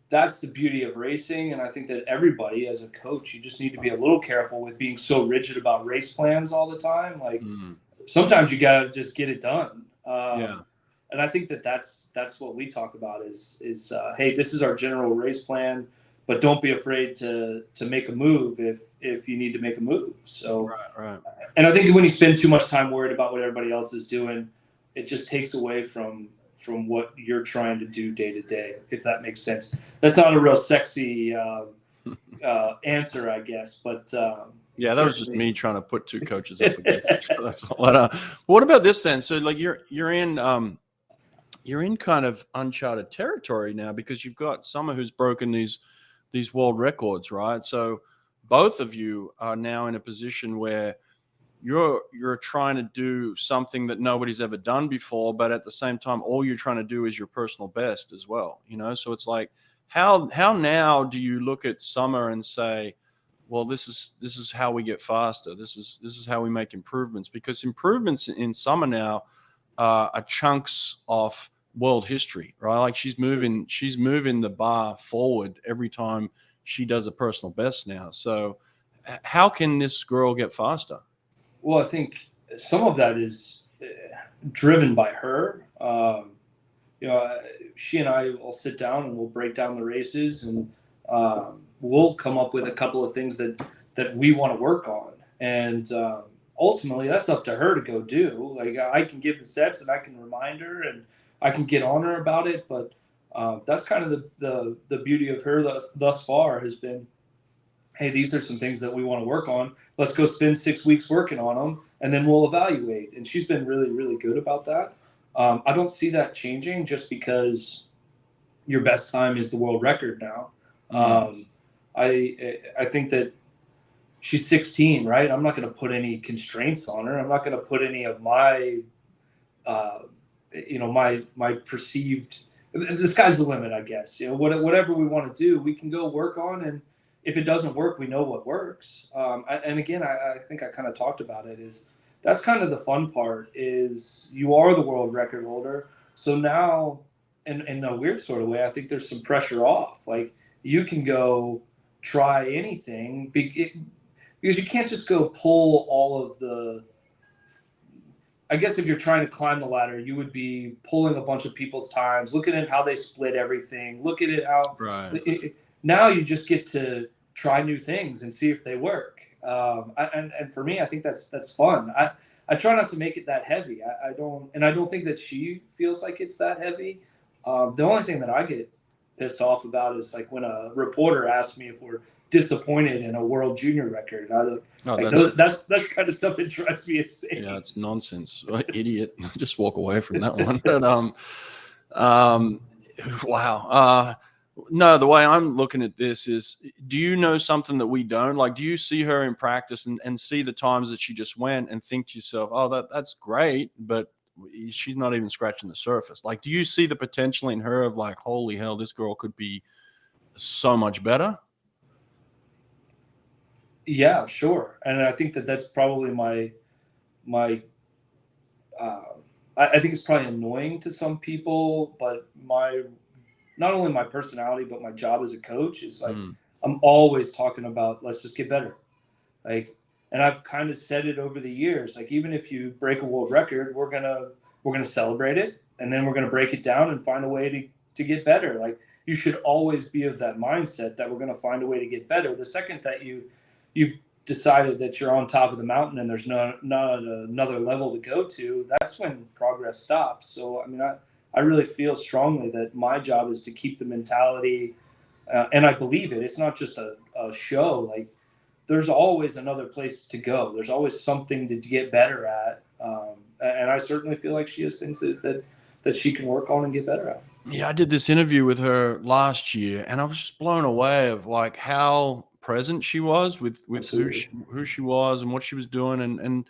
that's the beauty of racing, and I think that everybody as a coach, you just need to be a little careful with being so rigid about race plans all the time. Like sometimes you got to just get it done. And I think that's what we talk about is hey, this is our general race plan, but don't be afraid to make a move if you need to make a move. So, right. And I think when you spend too much time worried about what everybody else is doing, it just takes away from what you're trying to do day to day, if that makes sense. That's not a real sexy answer, I guess, but yeah, that was just me trying to put two coaches up against each other. That's all. What about this then? So, like, you're in kind of uncharted territory now because you've got Summer who's broken these world records, right? So both of you are now in a position where you're trying to do something that nobody's ever done before, but at the same time, all you're trying to do is your personal best as well. So it's like, how now do you look at Summer and say, well, this is how we get faster. This is how we make improvements, because improvements in Summer now are chunks of world history, right? Like she's moving the bar forward every time she does a personal best now. So how can this girl get faster? Well, I think some of that is driven by her. She and I will sit down and we'll break down the races, and we'll come up with a couple of things that we want to work on. And ultimately, that's up to her to go do. Like, I can give the sets and I can remind her and I can get on her about it. But that's kind of the beauty of her thus far has been, hey, these are some things that we want to work on. Let's go spend 6 weeks working on them, and then we'll evaluate. And she's been really, really good about that. I don't see that changing just because your best time is the world record now. I think that she's 16, right? I'm not going to put any constraints on her. I'm not going to put any of my, my perceived. The sky's the limit, I guess. Whatever we want to do, we can go work on, and if it doesn't work, we know what works. And again, I think I kind of talked about it. That's kind of the fun part. Is you are the world record holder, so now, in a weird sort of way, I think there's some pressure off. Like, you can go try anything because you can't just go pull all of the. I guess if you're trying to climb the ladder, you would be pulling a bunch of people's times, looking at how they split everything, look at it how. Right. Now you just get to try new things and see if they work. And for me, I think that's fun. I try not to make it that heavy. I don't think that she feels like it's that heavy. The only thing that I get pissed off about is like when a reporter asks me if we're disappointed in a world junior record. That's kind of stuff that drives me insane. Yeah, it's nonsense. Idiot. Just walk away from that one. Wow. No, the way I'm looking at this is, do you know something that we don't? Like, do you see her in practice and see the times that she just went and think to yourself, oh, that's great, but she's not even scratching the surface? Like, do you see the potential in her of like, holy hell, this girl could be so much better? Yeah, sure. And I think that that's probably my I think it's probably annoying to some people, but not only my personality, but my job as a coach is like, I'm always talking about, let's just get better. Like, and I've kind of said it over the years, like, even if you break a world record, we're going to celebrate it. And then we're going to break it down and find a way to get better. Like, you should always be of that mindset that we're going to find a way to get better. The second that you've decided that you're on top of the mountain and there's not another level to go to, that's when progress stops. So, I mean, I really feel strongly that my job is to keep the mentality, and I believe it. It's not just a show. Like, there's always another place to go. There's always something to get better at. And I certainly feel like she has things that she can work on and get better at. Yeah, I did this interview with her last year, and I was just blown away of like how present she was with who she was and what she was doing. And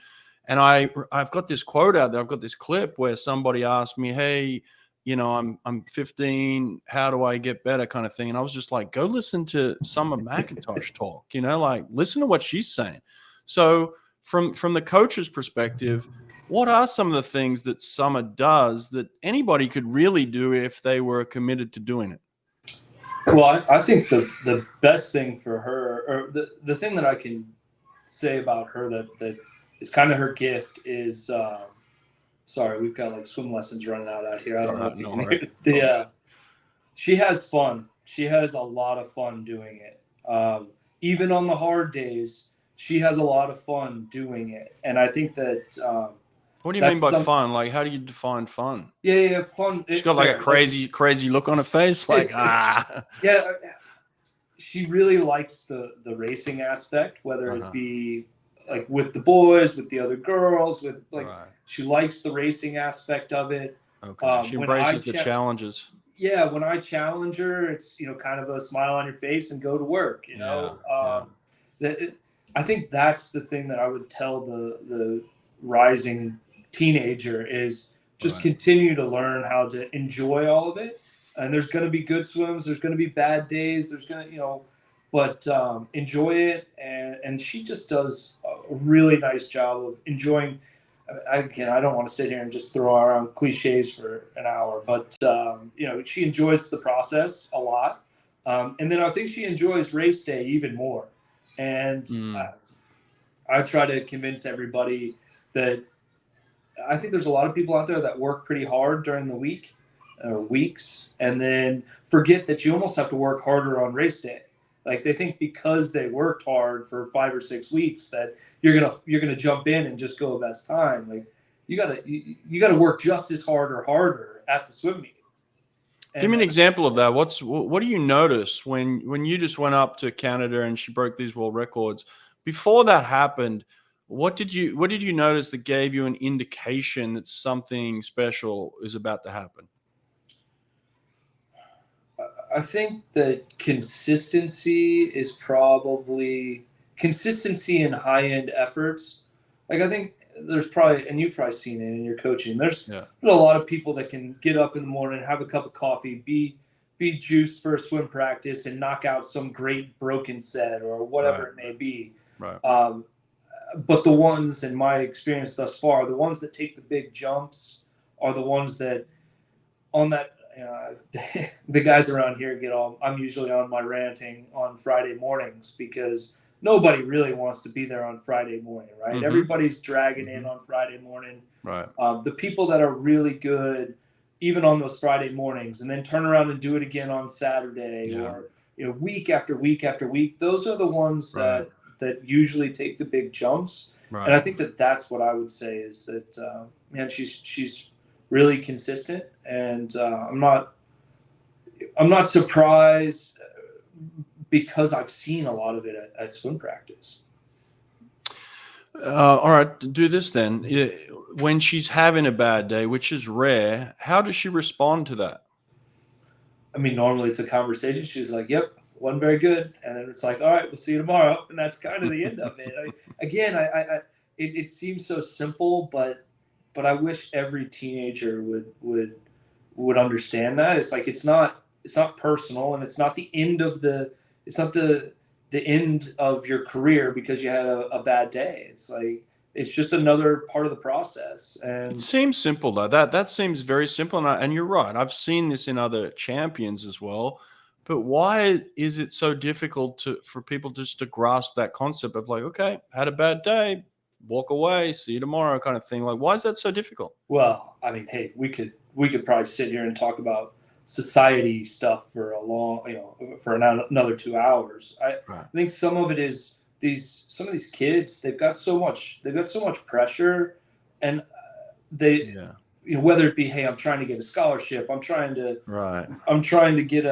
I've got this quote out there. I've got this clip where somebody asked me, "Hey, I'm 15. How do I get better?" kind of thing. And I was just like, "Go listen to Summer McIntosh talk. Like listen to what she's saying." So from the coach's perspective, what are some of the things that Summer does that anybody could really do if they were committed to doing it? Well, I think the best thing for her, or the thing that I can say about her that is kind of her gift is, sorry, we've got like swim lessons running out here. I don't know if you can hear. She has fun. She has a lot of fun doing it. Even on the hard days, she has a lot of fun doing it. And I think that, what do you mean by fun? Like, how do you define fun? Yeah, fun. She's got like a crazy look on her face. Like, Yeah, she really likes the racing aspect, whether it be like with the boys, with the other girls, with like, she likes the racing aspect of it. Okay. She embraces the challenges. Yeah, when I challenge her, it's kind of a smile on your face and go to work. I think that's the thing that I would tell the rising teenager is just continue to learn how to enjoy all of it. And there's going to be good swims, there's going to be bad days, there's going to but enjoy it. And she just does a really nice job of enjoying. Again, I don't want to sit here and just throw around cliches for an hour, but she enjoys the process a lot. And then I think she enjoys race day even more. And I try to convince everybody that I think there's a lot of people out there that work pretty hard during the week or weeks, and then forget that you almost have to work harder on race day. Like, they think because they worked hard for 5 or 6 weeks that you're gonna jump in and just go best time. Like, you gotta work just as hard or harder at the swim meet. Give me an example of that. What do you notice when you just went up to Canada and she broke these world records? Before that happened, what did you notice that gave you an indication that something special is about to happen? I think that consistency is probably consistency in high-end efforts. Like, I think there's probably, and you've probably seen it in your coaching, there's a lot of people that can get up in the morning, have a cup of coffee, be juiced for a swim practice and knock out some great broken set or whatever it may be. Right. But the ones, in my experience thus far, the ones that take the big jumps are the ones that on that, the guys around here I'm usually on my ranting on Friday mornings because nobody really wants to be there on Friday morning, right? Mm-hmm. Everybody's dragging in on Friday morning. Right. The people that are really good, even on those Friday mornings, and then turn around and do it again on Saturday or, week after week after week, those are the ones that usually take the big jumps. Right. And I think that that's what I would say is that, man, she's really consistent, and I'm not surprised because I've seen a lot of it at swim practice. All right, do this then. When she's having a bad day, which is rare, how does she respond to that? I mean, normally it's a conversation. She's like, "Yep, wasn't very good," and then it's like, "All right, we'll see you tomorrow," and that's kind of the end of it. It seems so simple, but I wish every teenager would understand that. It's like it's not personal, and it's not the end of the end of your career because you had a bad day. It's like it's just another part of the process. It And seems simple though. That seems very simple, and you're right. I've seen this in other champions as well. But why is it so difficult for people just to grasp that concept of like, okay, had a bad day, walk away, see you tomorrow, kind of thing? Like, why is that so difficult? well, I mean, hey, we could probably sit here and talk about society stuff for a long, for another 2 hours. I Right. think some of it is some of these kids, they've got so much pressure, and they, Yeah. whether it be, hey, I'm trying to get a scholarship, Right. I'm trying to get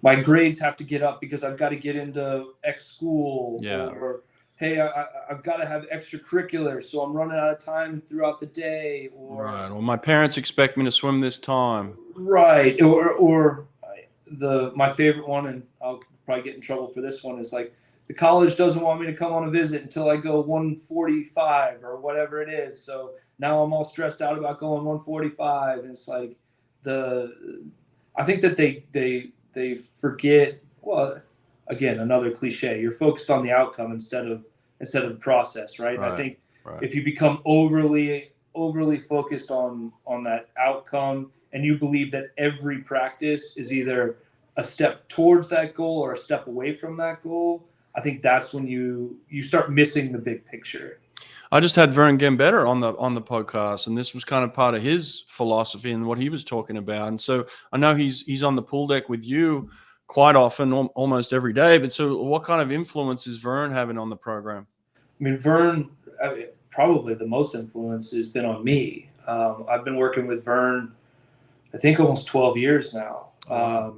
my grades have to get up because I've got to get into X school, Yeah. or hey, I've got to have extracurriculars, so I'm running out of time throughout the day, or Right. Well, my parents expect me to swim this time. right, or my favorite one, and I'll probably get in trouble for this one, is like the college doesn't want me to come on a visit until I go 1:45 or whatever it is. So now I'm all stressed out about going 1:45, and it's like the I think that they forget. Well, again, another cliche. You're focused on the outcome instead of the process, right? And I Right. think Right. if you become overly focused on that outcome, and you believe that every practice is either a step towards that goal or a step away from that goal, I think that's when you start missing the big picture. I just had Vern Gambetta on the podcast, and this was kind of part of his philosophy and what he was talking about. And so I know he's on the pool deck with you quite often, almost every day. But so, what kind of influence is Vern having on the program? I mean, Vern, probably the most influence has been on me. I've been working with Vern, I think, almost 12 years now. Oh, wow.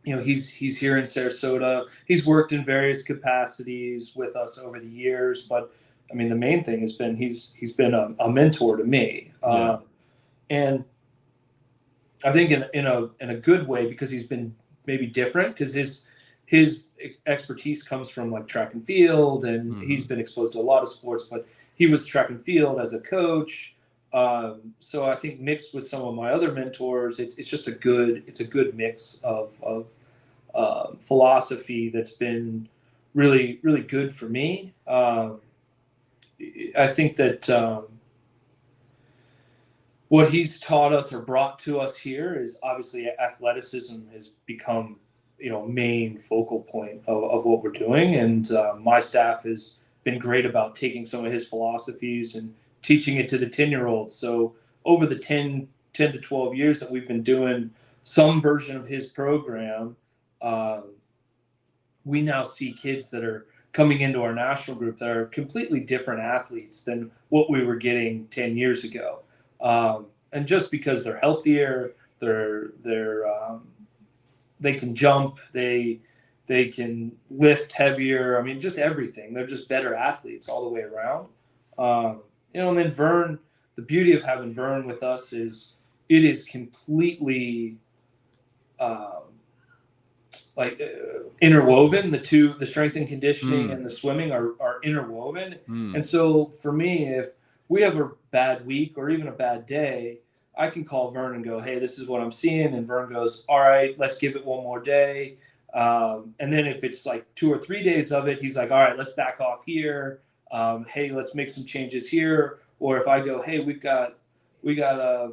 He's here in Sarasota. He's worked in various capacities with us over the years, but I mean, the main thing has been he's been a mentor to me, Yeah. and I think in a good way, because he's been maybe different, because his expertise comes from like track and field, and he's been exposed to a lot of sports, but he was track and field as a coach. So I think mixed with some of my other mentors, it's just a good mix of philosophy that's been really, really good for me. I think that what he's taught us or brought to us here is obviously athleticism has become, main focal point of what we're doing. And my staff has been great about taking some of his philosophies and teaching it to the 10-year-olds. So over the 10 to 12 years that we've been doing some version of his program, we now see kids that are coming into our national group that are completely different athletes than what we were getting 10 years ago. And just because they're healthier, they can jump, they can lift heavier. I mean, just everything. They're just better athletes all the way around. And then Vern, the beauty of having Vern with us is it is completely interwoven. The strength and conditioning and the swimming are interwoven. And so for me, if we have a bad week or even a bad day, I can call Vern and go, hey, this is what I'm seeing. And Vern goes, all right, let's give it one more day. And then if it's like 2 or 3 days of it, he's like, all right, let's back off here. Hey, let's make some changes here. Or if I go, hey, we've got a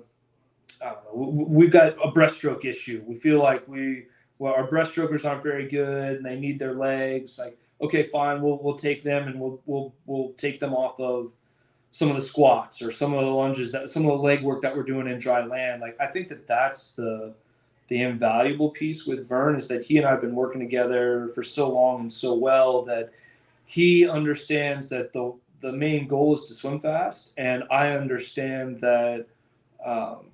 breaststroke issue. We feel like our breaststrokers aren't very good and they need their legs. Like, okay, fine, we'll take them, and we'll take them off of some of the squats or some of the lunges, some of the leg work that we're doing in dry land. Like, I think that's the invaluable piece with Vern, is that he and I have been working together for so long and so well that he understands that the main goal is to swim fast, and I understand that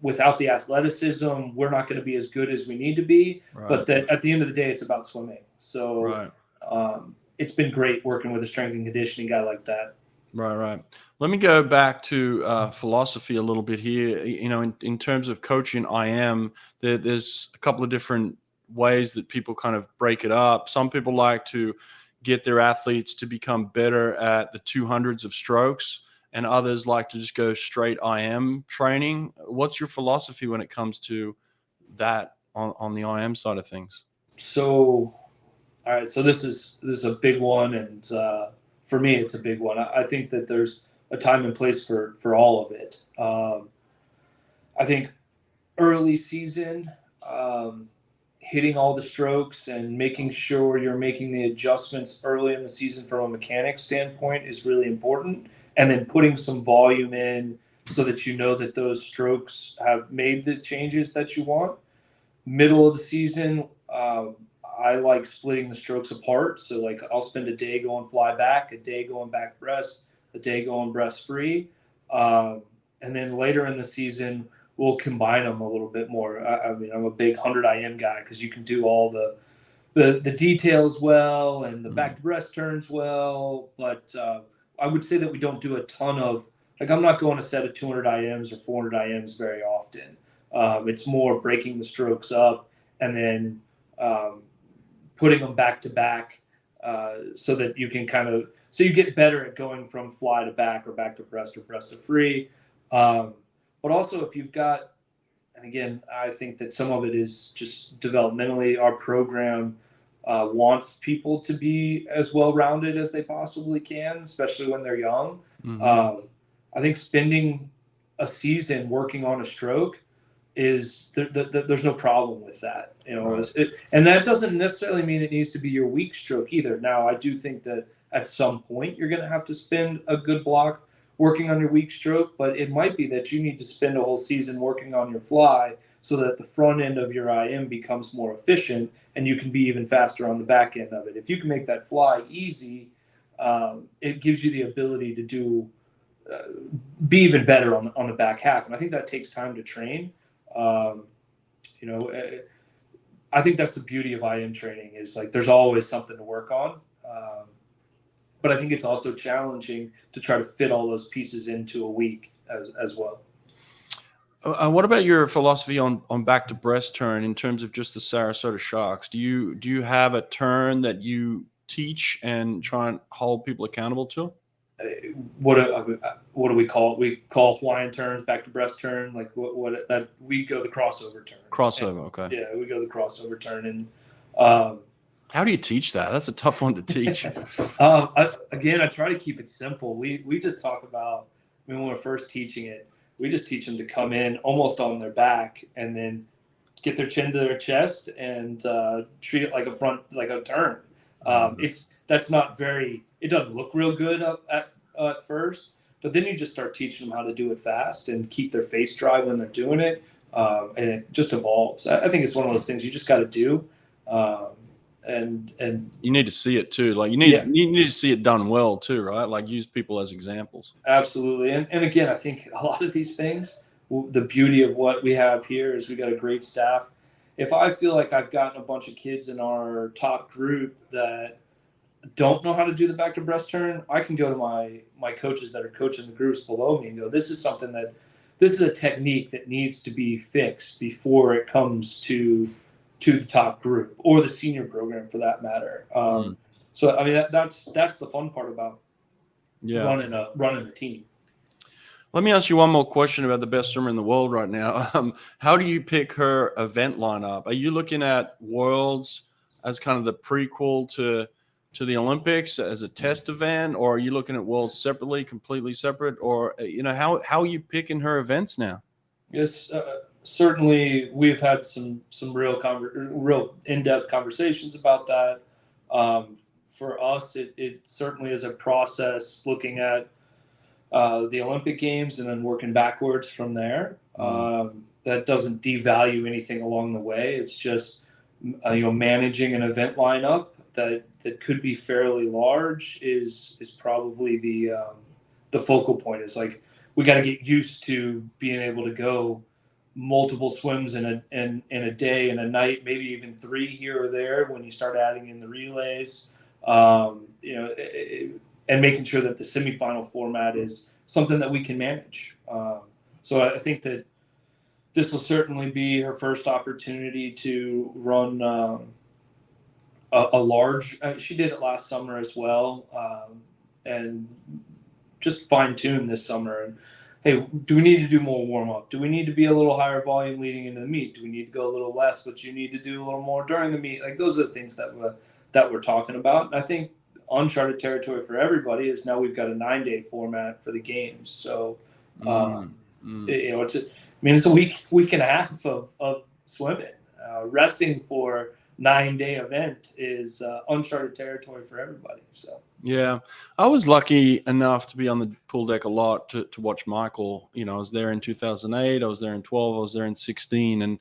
without the athleticism, we're not going to be as good as we need to be. Right. But that at the end of the day, it's about swimming. So, right. it's been great working with a strength and conditioning guy like that. Right. Let me go back to philosophy a little bit here. You know, in terms of coaching IM, there's a couple of different ways that people kind of break it up. Some people like to get their athletes to become better at the 200s of strokes, and others like to just go straight IM training. What's your philosophy when it comes to that on the IM side of things? So, all right. So this is a big one, and for me, it's a big one. I think that there's a time and place for all of it. I think early season, hitting all the strokes and making sure you're making the adjustments early in the season from a mechanics standpoint is really important. And then putting some volume in so that you know that those strokes have made the changes that you want. Middle of the season, I like splitting the strokes apart. So like I'll spend a day going fly back, a day going back breast, a day going breast free. And then later in the season, we'll combine them a little bit more. I mean, I'm a big 100 IM guy because you can do all the details well and the back to breast turns well. But I would say that we don't do a ton of, like, I'm not going a set of 200 IMs or 400 IMs very often. It's more breaking the strokes up and then putting them back to back so that you can so you get better at going from fly to back or back to breast to free. But also if you've got, and again, I think that some of it is just developmentally, our program wants people to be as well-rounded as they possibly can, especially when they're young. I think spending a season working on a stroke is there's no problem with that, you know. Right. And that doesn't necessarily mean it needs to be your weak stroke either. Now, I do think that at some point you're going to have to spend a good block working on your weak stroke, but it might be that you need to spend a whole season working on your fly so that the front end of your IM becomes more efficient and you can be even faster on the back end of it. If you can make that fly easy, it gives you the ability to do be even better on the back half. And I think that takes time to train. You know, I think that's the beauty of IM training is like there's always something to work on. But I think it's also challenging to try to fit all those pieces into a week as well. What about your philosophy on back to breast turn in terms of just the Sarasota Sharks? Do you have a turn that you teach and try and hold people accountable to? What do we call it? We call Hawaiian turns back to breast turn. Like what that we go the crossover turn. Crossover, okay. Yeah, we go the crossover turn. And how do you teach that? That's a tough one to teach. I try to keep it simple. We just talk about, I mean, when we're first teaching it, we just teach them to come in almost on their back and then get their chin to their chest and treat it like a turn. That's not very. It doesn't look real good at first, but then you just start teaching them how to do it fast and keep their face dry when they're doing it, and it just evolves. I think it's one of those things you just got to do, and you need to see it too. Like you need to see it done well too, right? Like use people as examples. Absolutely, and again, I think a lot of these things, the beauty of what we have here is we got a great staff. If I feel like I've gotten a bunch of kids in our top group that don't know how to do the back to breast turn, I can go to my coaches that are coaching the groups below me and go, this is a technique that needs to be fixed before it comes to the top group or the senior program for that matter. So I mean that's the fun part about running a team. Let me ask you one more question about the best swimmer in the world right now. How do you pick her event lineup? Are you looking at Worlds as kind of the prequel to the Olympics as a test event, or are you looking at Worlds separately, completely separate, or you know how are you picking her events now? Yes, certainly we've had some real in-depth conversations about that. For us, it certainly is a process looking at the Olympic Games and then working backwards from there. That doesn't devalue anything along the way. It's just managing an event lineup that could be fairly large is probably the focal point. Is like we got to get used to being able to go multiple swims in a day and a night, maybe even 3 here or there when you start adding in the relays. You know, and making sure that the semifinal format is something that we can manage. So I think that this will certainly be her first opportunity to run a large. She did it last summer as well, and just fine tune this summer. And hey, do we need to do more warm up? Do we need to be a little higher volume leading into the meet? Do we need to go a little less, but you need to do a little more during the meet? Like, those are the things that we're talking about. And I think uncharted territory for everybody is now we've got a 9-day format for the games. So, you know, it's a week and a half of swimming. Resting for 9-day event is uncharted territory for everybody. So yeah, I was lucky enough to be on the pool deck a lot to watch Michael. You know, I was there in 2008, I was there in 12, I was there in 16, and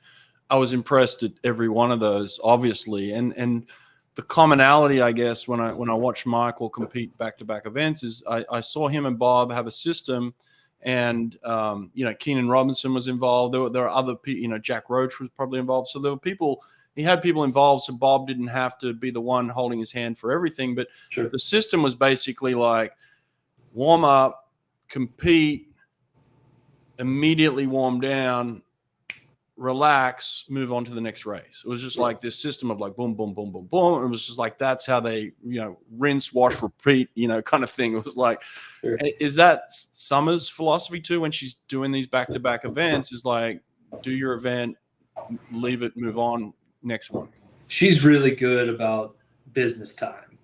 I was impressed at every one of those, obviously. And the commonality, I guess, when I watched Michael compete back-to-back events is I saw him and Bob have a system. And, you know, Keenan Robinson was involved. There are other people, you know, Jack Roach was probably involved. So there were people, he had people involved. So Bob didn't have to be the one holding his hand for everything. But sure. The system was basically like warm up, compete, immediately warm down, relax, move on to the next race. It was just like this system of like boom, boom, boom, boom, boom. It was just like, that's how they, you know, rinse, wash, repeat, you know, kind of thing. It was like, sure. Is that Summer's philosophy too when she's doing these back-to-back events? Is like, do your event, leave it, move on, next one. She's really good about business time.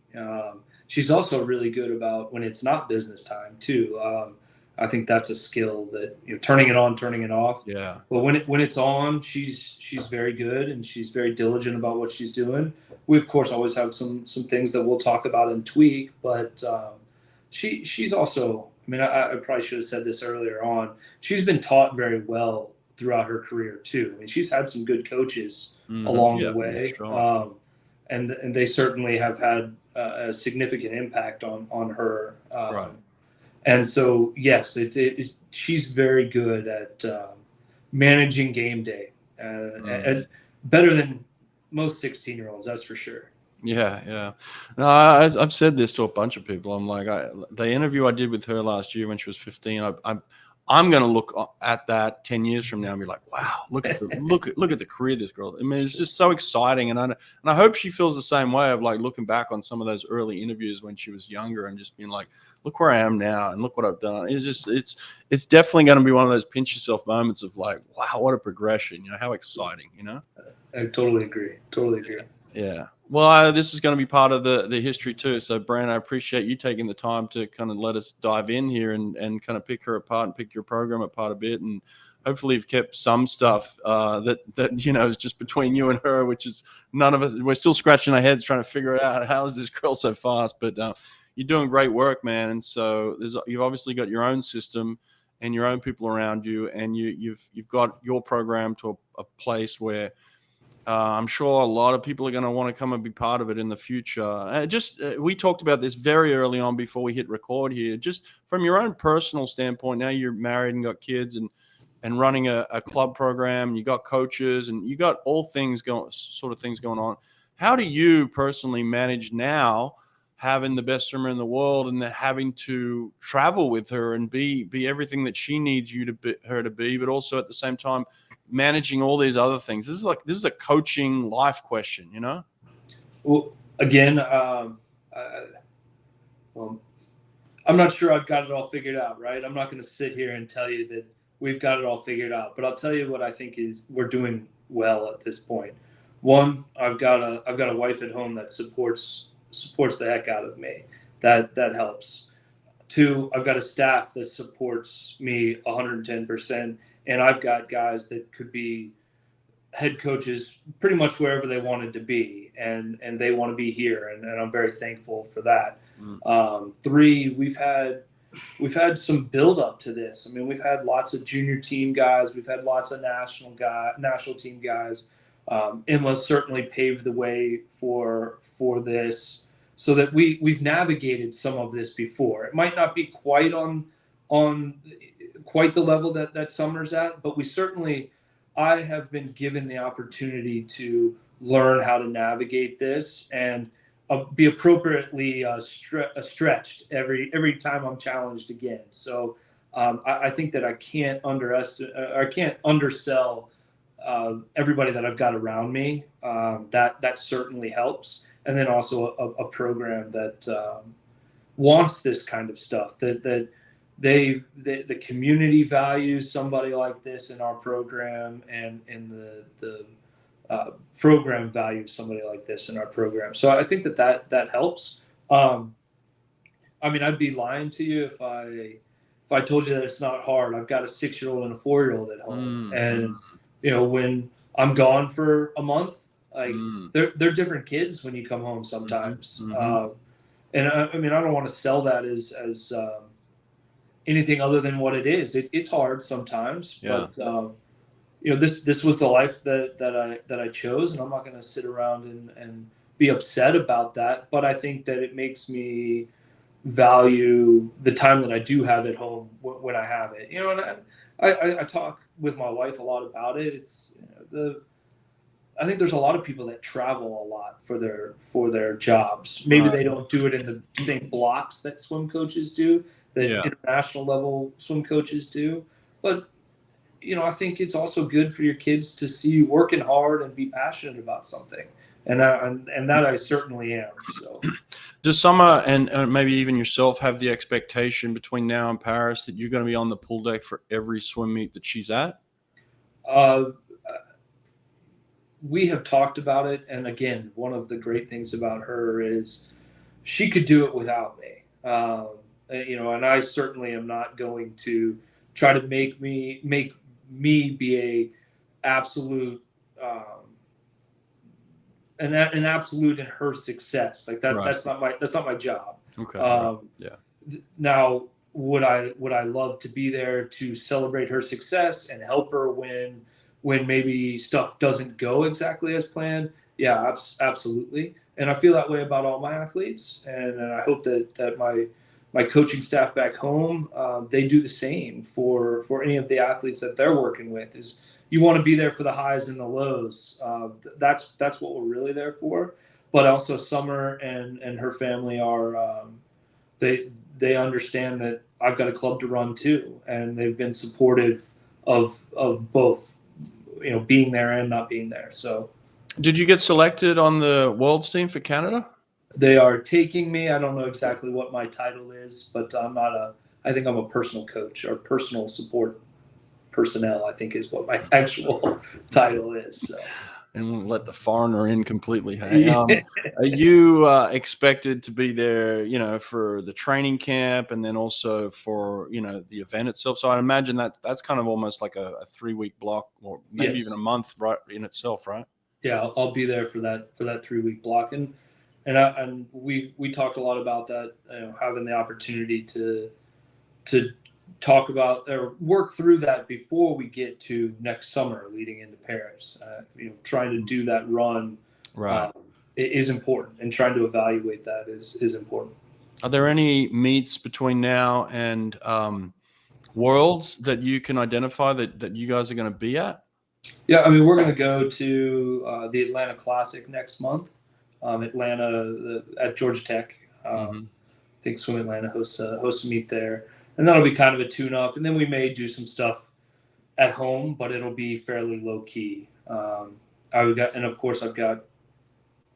She's also really good about when it's not business time too. I think that's a skill that, you know, turning it on, turning it off. Yeah. But when it's on, she's very good and she's very diligent about what she's doing. We of course always have some things that we'll talk about and tweak, but she's also. I mean, I probably should have said this earlier on. She's been taught very well throughout her career too. I mean, she's had some good coaches along the way, sure. And they certainly have had a significant impact on her. Right. And so, yes, she's very good at managing game day, and better than most 16-year-olds, that's for sure. Yeah. No, I've said this to a bunch of people. I'm like, the interview I did with her last year when she was 15, I'm going to look at that 10 years from now and be like, wow, look at the career of this girl. I mean, it's just so exciting. And I hope she feels the same way of like looking back on some of those early interviews when she was younger and just being like, look where I am now and look what I've done. It's definitely going to be one of those pinch yourself moments of like, wow, what a progression, you know, how exciting, you know? I totally agree. Yeah. Well, this is going to be part of the history too. So, Brent, I appreciate you taking the time to kind of let us dive in here and kind of pick her apart and pick your program apart a bit. And hopefully you've kept some stuff that, you know, is just between you and her, which is none of us. We're still scratching our heads trying to figure it out. How is this girl so fast? But you're doing great work, man. And so you've obviously got your own system and your own people around you. And you've got your program to a place where I'm sure a lot of people are going to want to come and be part of it in the future. We talked about this very early on before we hit record here. Just from your own personal standpoint, now you're married and got kids and running a club program, and you got coaches and you got all things going on. How do you personally manage now having the best swimmer in the world and then having to travel with her and be everything that she needs her to be, but also at the same time managing all these other things? This is a coaching life question, you know? Well, again, I'm not sure I've got it all figured out, right? I'm not going to sit here and tell you that we've got it all figured out, but I'll tell you what I think is we're doing well at this point. One, I've got a wife at home that supports the heck out of me. That helps. Two, I've got a staff that supports me 110%. And I've got guys that could be head coaches pretty much wherever they wanted to be, and they want to be here, and I'm very thankful for that. Three, we've had some build up to this. I mean, we've had lots of junior team guys, we've had lots of national team guys. Emma certainly paved the way for this, so that we've navigated some of this before. It might not be quite on quite the level that Summer's at, but I have been given the opportunity to learn how to navigate this, and be appropriately stretched every time I'm challenged again. So I think that I can't undersell everybody that I've got around me. That certainly helps. And then also a program that wants this kind of stuff, that the community values somebody like this in our program, and the program values somebody like this in our program. So I think that helps. I mean, I'd be lying to you if I told you that it's not hard. I've got a 6-year-old and a 4-year-old at home, and when I'm gone for a month, like they're different kids when you come home sometimes. And I mean, I don't want to sell that as anything other than what it is. It's hard sometimes, but this was the life that I chose, and I'm not going to sit around and be upset about that. But I think that it makes me value the time that I do have at home when I have it. And I talk with my wife a lot about it. I think there's a lot of people that travel a lot for their jobs. Maybe they don't do it in the same blocks that swim coaches do, that international level swim coaches do. But I think it's also good for your kids to see you working hard and be passionate about something. And that I certainly am. So, does Summer and maybe even yourself have the expectation between now and Paris that you're going to be on the pool deck for every swim meet that she's at? We have talked about it, and again, one of the great things about her is she could do it without me. And I certainly am not going to try to make me be a absolute. An absolute in her success, like that. Right. That's not my job. Okay. Now, would I love to be there to celebrate her success and help her when maybe stuff doesn't go exactly as planned? Yeah, absolutely. And I feel that way about all my athletes, and I hope that my coaching staff back home, they do the same for any of the athletes that they're working with. Is you want to be there for the highs and the lows. That's what we're really there for. But also Summer and her family are they understand that I've got a club to run too, and they've been supportive of both, being there and not being there. So, did you get selected on the World's team for Canada? They are taking me. I don't know exactly what my title is, but I think I'm a personal coach or personal support personnel, I think is what my actual title is. So. And we'll let the foreigner in completely. Are you expected to be there, for the training camp and then also for, the event itself? So I imagine that's kind of almost like a 3-week block, or maybe even a month right in itself, right? Yeah, I'll be there for that 3-week block. And we talked a lot about that, having the opportunity to talk about or work through that before we get to next summer leading into Paris. Trying to do that run is important, and trying to evaluate that is important. Are there any meets between now and Worlds that you can identify that you guys are going to be at? Yeah, I mean, we're going to go to the Atlanta Classic next month. Atlanta at Georgia Tech. I think Swim Atlanta hosts a meet there. And that'll be kind of a tune-up. And then we may do some stuff at home, but it'll be fairly low-key. Of course, I've got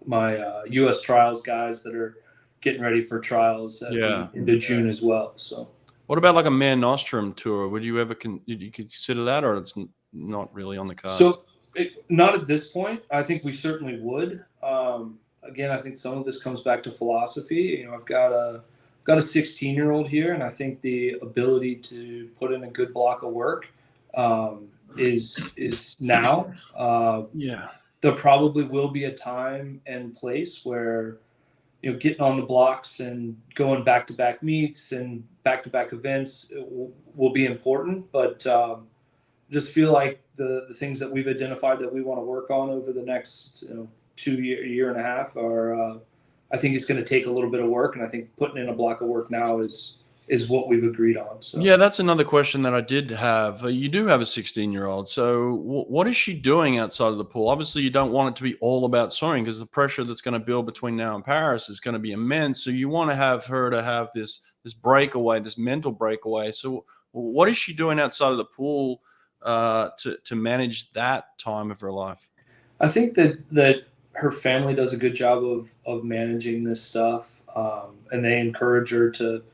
my U.S. trials guys that are getting ready for trials into June as well. So, what about like a Man Nostrum tour? Would you ever did you consider that, or it's not really on the cards? So, not at this point. I think we certainly would. Again, I think some of this comes back to philosophy. I've got a 16-year-old here, and I think the ability to put in a good block of work is now. There probably will be a time and place where getting on the blocks and going back-to-back meets and back-to-back events will be important, but just feel like the things that we've identified that we want to work on over the next year and a half are I think it's going to take a little bit of work, and I think putting in a block of work now is is what we've agreed on. So yeah, that's another question that I did have. You do have a 16-year-old. So what is she doing outside of the pool? Obviously, you don't want it to be all about swimming because the pressure that's going to build between now and Paris is going to be immense. So you want to have her to have this breakaway, this mental breakaway. So what is she doing outside of the pool to manage that time of her life? I think that her family does a good job of managing this stuff, and they encourage her to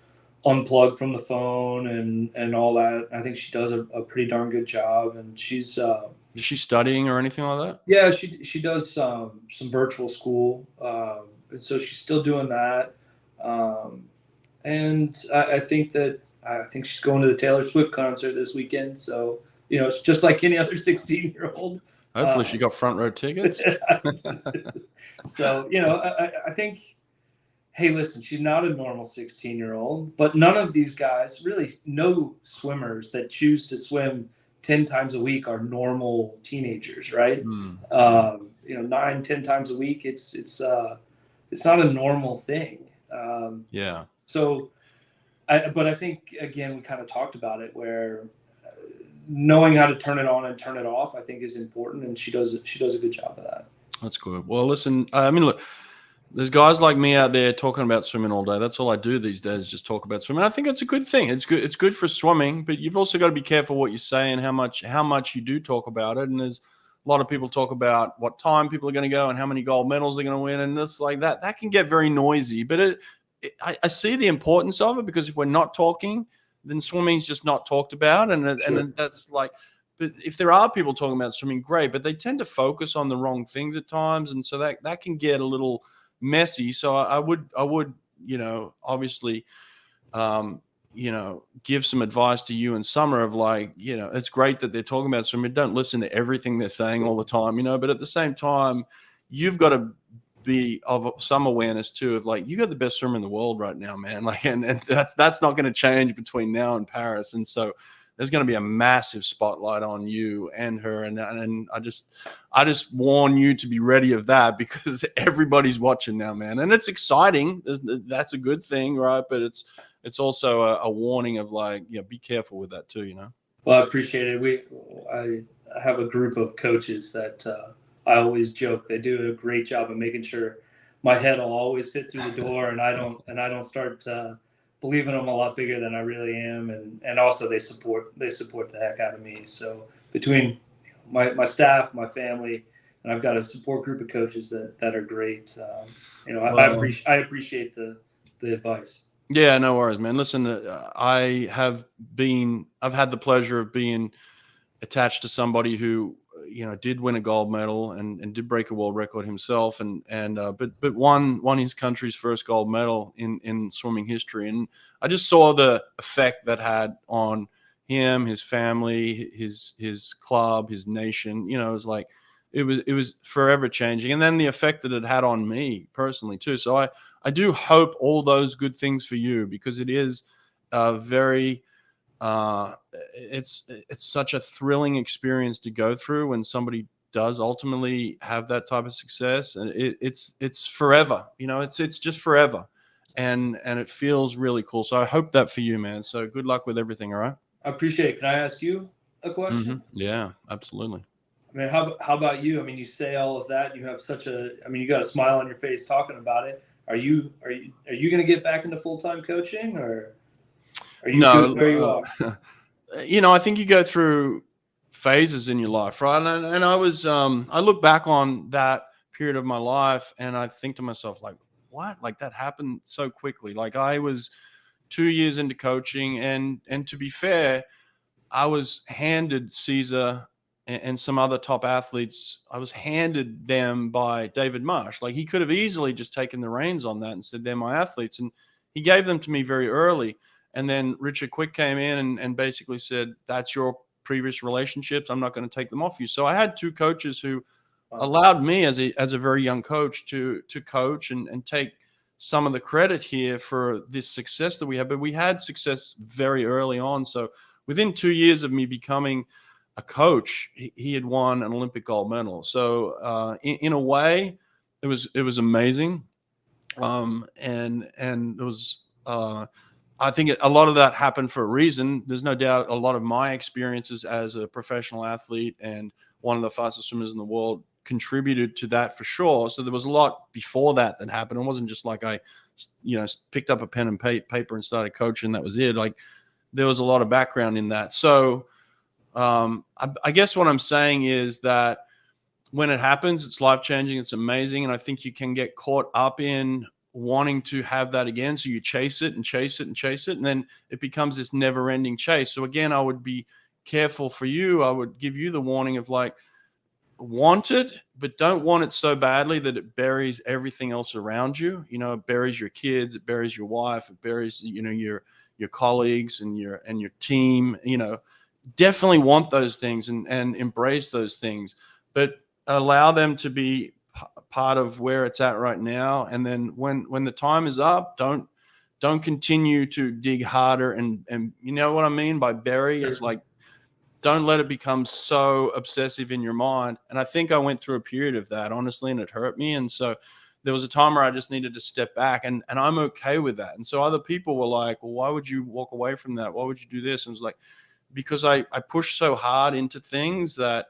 unplug from the phone and all that. I think she does a pretty darn good job, and she's Is she studying or anything like that? yeah, she does some virtual school, and so she's still doing that. Um, and I think she's going to the Taylor Swift concert this weekend. So it's just like any other 16-year-old. Hopefully she got front row tickets. So I think, hey, listen, she's not a normal 16-year-old, but none of these guys, really no swimmers that choose to swim 10 times a week are normal teenagers, right? 9, 10 times a week, it's not a normal thing. Yeah. So, but I think, again, we kind of talked about it where knowing how to turn it on and turn it off, I think, is important, and she does a good job of that. That's good. Well, listen, I mean, look, there's guys like me out there talking about swimming all day. That's all I do these days, just talk about swimming. I think it's a good thing. It's good. It's good for swimming, but you've also got to be careful what you say and how much you do talk about it. And there's a lot of people talk about what time people are going to go and how many gold medals they're going to win, and this like that. That can get very noisy. But I see the importance of it, because if we're not talking, then swimming's just not talked about, and that's like. But if there are people talking about swimming, great. But they tend to focus on the wrong things at times, and so that can get a little messy. So I would, obviously, give some advice to you and Summer of like, it's great that they're talking about swimming. Don't listen to everything they're saying all the time, but at the same time, you've got to be of some awareness too of like, you got the best swimmer in the world right now, man. Like, and that's not going to change between now and Paris. And so there's going to be a massive spotlight on you and her. And I just warn you to be ready of that, because everybody's watching now, man. And it's exciting. That's a good thing, right? But it's also a warning of like, be careful with that too, Well, I appreciate it. I have a group of coaches that I always joke they do a great job of making sure my head will always fit through the door, and I don't start believing I'm a lot bigger than I really am, and also they support the heck out of me. So between my staff, my family, and I've got a support group of coaches that are great. I appreciate the advice. Yeah, no worries, man. Listen, I've had the pleasure of being attached to somebody who, did win a gold medal and did break a world record himself, but won his country's first gold medal in swimming history. And I just saw the effect that had on him, his family, his club, his nation. It was like, it was forever changing. And then the effect that it had on me personally too. So I do hope all those good things for you, because it is very, it's such a thrilling experience to go through when somebody does ultimately have that type of success, and it's forever, it's just forever, and it feels really cool. So I hope that for you, man. So good luck with everything. All right. I appreciate it. Can I ask you a question? Mm-hmm. Yeah, absolutely. I mean, how about you? I mean, you say all of that. You have you got a smile on your face talking about it. Are you going to get back into full-time coaching, or are you good where you are? I think you go through phases in your life, right? And I was, I look back on that period of my life and I think to myself, like, what? Like, that happened so quickly. Like, I was 2 years into coaching, and to be fair, I was handed Caesar and some other top athletes. I was handed them by David Marsh. Like, he could have easily just taken the reins on that and said, they're my athletes. And he gave them to me very early. And then Richard Quick came in and basically said, that's your previous relationships. I'm not going to take them off you. So I had two coaches who allowed me as a very young coach to coach and take some of the credit here for this success that we had. But we had success very early on. So within 2 years of me becoming a coach, he had won an Olympic gold medal. So in a way, it was amazing. And it was, I think a lot of that happened for a reason. There's no doubt a lot of my experiences as a professional athlete and one of the fastest swimmers in the world contributed to that for sure. So there was a lot before that happened. It wasn't just like I, picked up a pen and paper and started coaching. That was it. Like there was a lot of background in that. So I guess what I'm saying is that when it happens, it's life-changing. It's amazing. And I think you can get caught up in wanting to have that again. So you chase it and chase it and chase it. And then it becomes this never-ending chase. So again, I would be careful for you. I would give you the warning of like, want it, but don't want it so badly that it buries everything else around you. It buries your kids, it buries your wife, it buries, your colleagues and your team. Definitely want those things and embrace those things, but allow them to be part of where it's at right now. And then when the time is up, don't continue to dig harder. And you know what I mean by bury is like, don't let it become so obsessive in your mind. And I think I went through a period of that, honestly, and it hurt me. And so there was a time where I just needed to step back, and I'm okay with that. And so other people were like, well, why would you walk away from that? Why would you do this? And it was like, because I pushed so hard into things that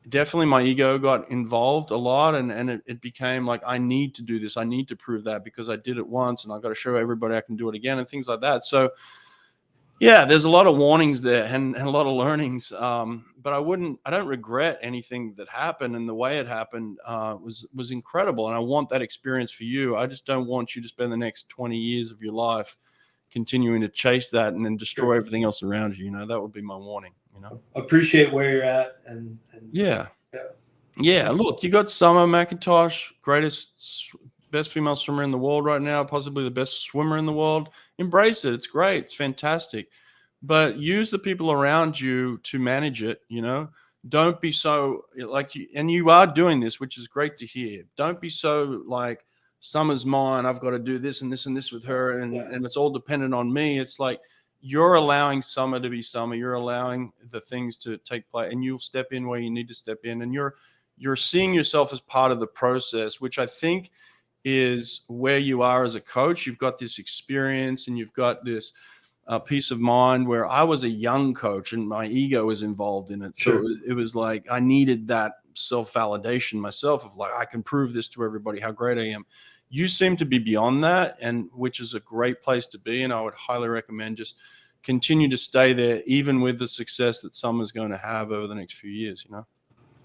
definitely my ego got involved a lot. And it became like, I need to do this. I need to prove that because I did it once and I've got to show everybody I can do it again and things like that. So yeah, there's a lot of warnings there and a lot of learnings. But I don't regret anything that happened, and the way it happened was incredible. And I want that experience for you. I just don't want you to spend the next 20 years of your life continuing to chase that and then destroy everything else around you. That would be my warning. Appreciate where you're at. And yeah. Look, you got Summer McIntosh, best female swimmer in the world right now, possibly the best swimmer in the world. Embrace it. It's great. It's fantastic. But use the people around you to manage it. Don't be so like you, and you are doing this, which is great to hear. Don't be so like, Summer's mine. I've got to do this and this and this with her. And it's all dependent on me. It's like, you're allowing Summer to be Summer. You're allowing the things to take place, and you'll step in where you need to step in. And you're seeing yourself as part of the process, which I think is where you are as a coach. You've got this experience and you've got this peace of mind, where I was a young coach and my ego was involved in it. So it was like, I needed that self-validation myself of like, I can prove this to everybody how great I am. You seem to be beyond that, and which is a great place to be. And I would highly recommend just continue to stay there, even with the success that Summer's going to have over the next few years.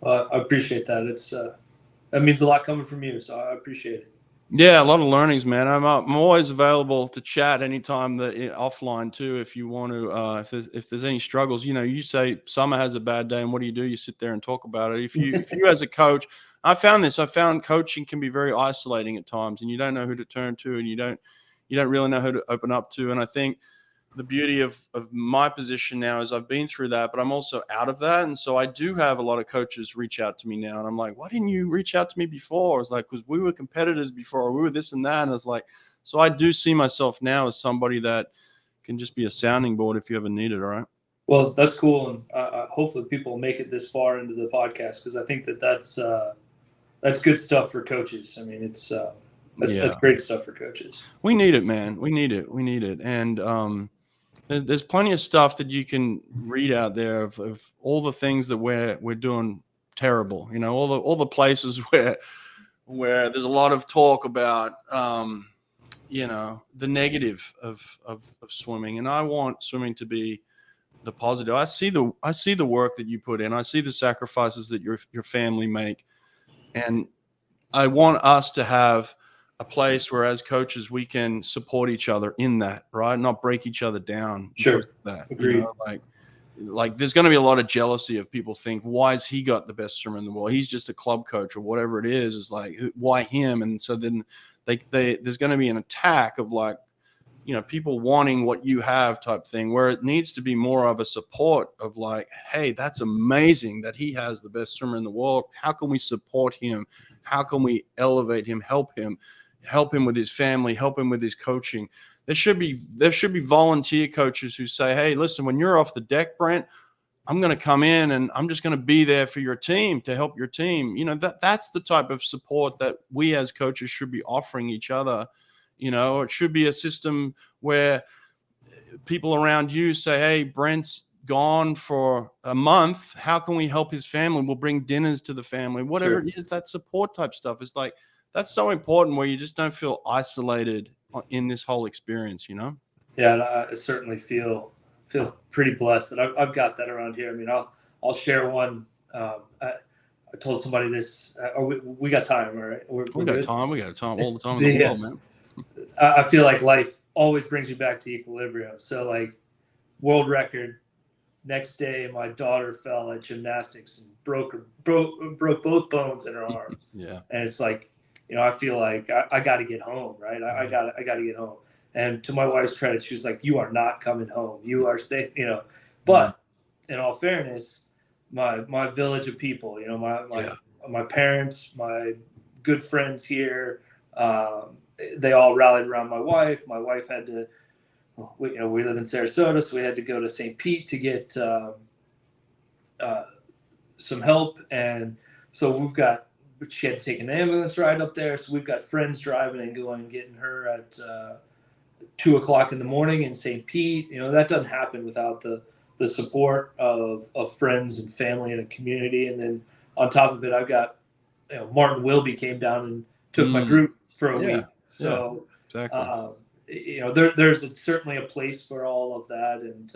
I appreciate that. It's that means a lot coming from you, so I appreciate it. Yeah, a lot of learnings, man. I'm always available to chat anytime offline too. If you want to, if there's any struggles, you say Summer has a bad day, and what do? You sit there and talk about it. If you as a coach, I found coaching can be very isolating at times, and you don't know who to turn to, and you don't really know who to open up to. And I think the beauty of my position now is I've been through that, but I'm also out of that. And so I do have a lot of coaches reach out to me now. And I'm like, why didn't you reach out to me before? It's like, because we were competitors before, we were this and that. And it's like, so I do see myself now as somebody that can just be a sounding board if you ever need it. All right. Well, that's cool. And hopefully people make it this far into the podcast, because I think that's good stuff for coaches. I mean, that's great stuff for coaches. We need it, man. We need it. And, there's plenty of stuff that you can read out there of all the things that we're doing terrible. All the places where there's a lot of talk about, the negative of swimming. And I want swimming to be the positive. I see the work that you put in. I see the sacrifices that your family make, and I want us to have a place where, as coaches, we can support each other in that, right? Not break each other down. Sure. That, agreed. Like there's going to be a lot of jealousy of people think, why has he got the best swimmer in the world? He's just a club coach or whatever it is like, why him? And so then there's going to be an attack of like, people wanting what you have type thing, where it needs to be more of a support of like, hey, that's amazing that he has the best swimmer in the world. How can we support him? How can we elevate him, help him with his family, help him with his coaching? There should be volunteer coaches who say, hey, listen, when you're off the deck, Brent, I'm going to come in and I'm just going to be there for your team to help your team. That's the type of support that we as coaches should be offering each other Or it should be a system where people around you say, hey, Brent's gone for a month. How can we help his family? We'll bring dinners to the family, whatever it is, that support type stuff. It's like, that's so important, where you just don't feel isolated in this whole experience, Yeah, and I certainly feel pretty blessed that I've got that around here. I mean, I'll share one. I told somebody this. We got time, all right? We got time. We got time all the time in the world, man. I feel like life always brings you back to equilibrium. So, like, world record. Next day, my daughter fell at gymnastics and broke both bones in her arm. Yeah. And it's like, I feel like I got to get home, right? I got to get home. And to my wife's credit, she was like, "You are not coming home. You are staying." But in all fairness, my village of people, my parents, my good friends here, they all rallied around my wife. My wife had to, we live in Sarasota, so we had to go to St. Pete to get some help. And so she had to take an ambulance ride up there. So we've got friends driving and going and getting her at 2:00 in the morning in St. Pete. That doesn't happen without the support of friends and family and a community. And then on top of it, I've got, Martin Wilby came down and took my group for a week. So, exactly. There's certainly a place for all of that. And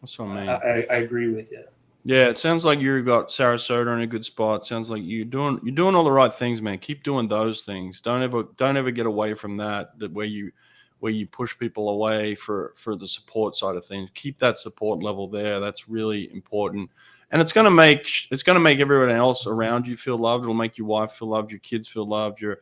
that's what I mean. I agree with you. Yeah, it sounds like you've got Sarasota in a good spot. Sounds like you're doing all the right things, man. Keep doing those things. Don't ever get away from that where you push people away for the support side of things. Keep that support level there. That's really important. And it's gonna make everyone else around you feel loved. It'll make your wife feel loved, your kids feel loved, your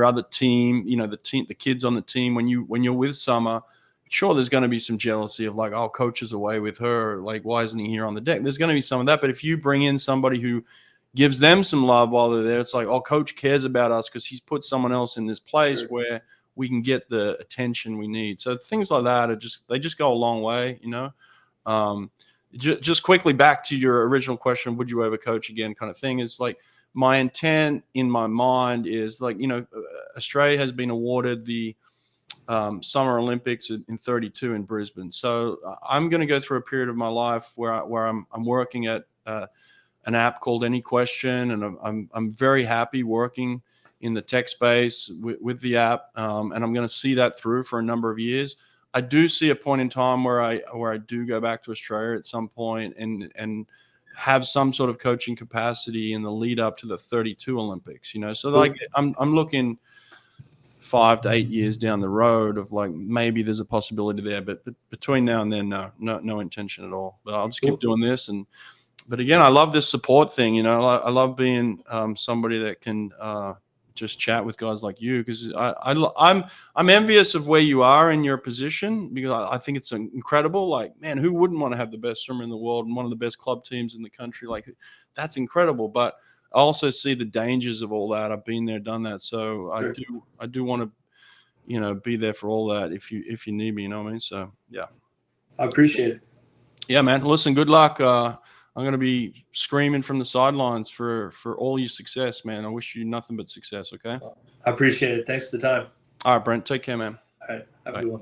other team, the kids on the team. When you're with Summer, sure, there's going to be some jealousy of like, oh, coach is away with her. Like, why isn't he here on the deck? There's going to be some of that. But if you bring in somebody who gives them some love while they're there, it's like, oh, coach cares about us because he's put someone else in this place where we can get the attention we need. So things like that they just go a long way, Just quickly back to your original question, would you ever coach again kind of thing, is like, my intent in my mind is like, Australia has been awarded the Summer Olympics in 32 in Brisbane. So I'm going to go through a period of my life where I'm working at an app called Any Question, and I'm very happy working in the tech space with the app, and I'm going to see that through for a number of years. I do see a point in time where I do go back to Australia at some point and have some sort of coaching capacity in the lead up to the 32 Olympics. So like I'm looking 5 to 8 years down the road of like, maybe there's a possibility there, but between now and then, no intention at all. But I'll just keep doing this. But again, I love this support thing. I love being somebody that can just chat with guys like you, because I'm envious of where you are in your position, because I think it's incredible. Like, man, who wouldn't want to have the best swimmer in the world and one of the best club teams in the country? Like, that's incredible. But I also see the dangers of all that. I've been there, done that. So I do want to, be there for all that if you need me, you know what I mean? So yeah. I appreciate it. Yeah, man. Listen, good luck. I'm going to be screaming from the sidelines for all your success, man. I wish you nothing but success. Okay. I appreciate it. Thanks for the time. All right, Brent. Take care, man. All right. Have a good one.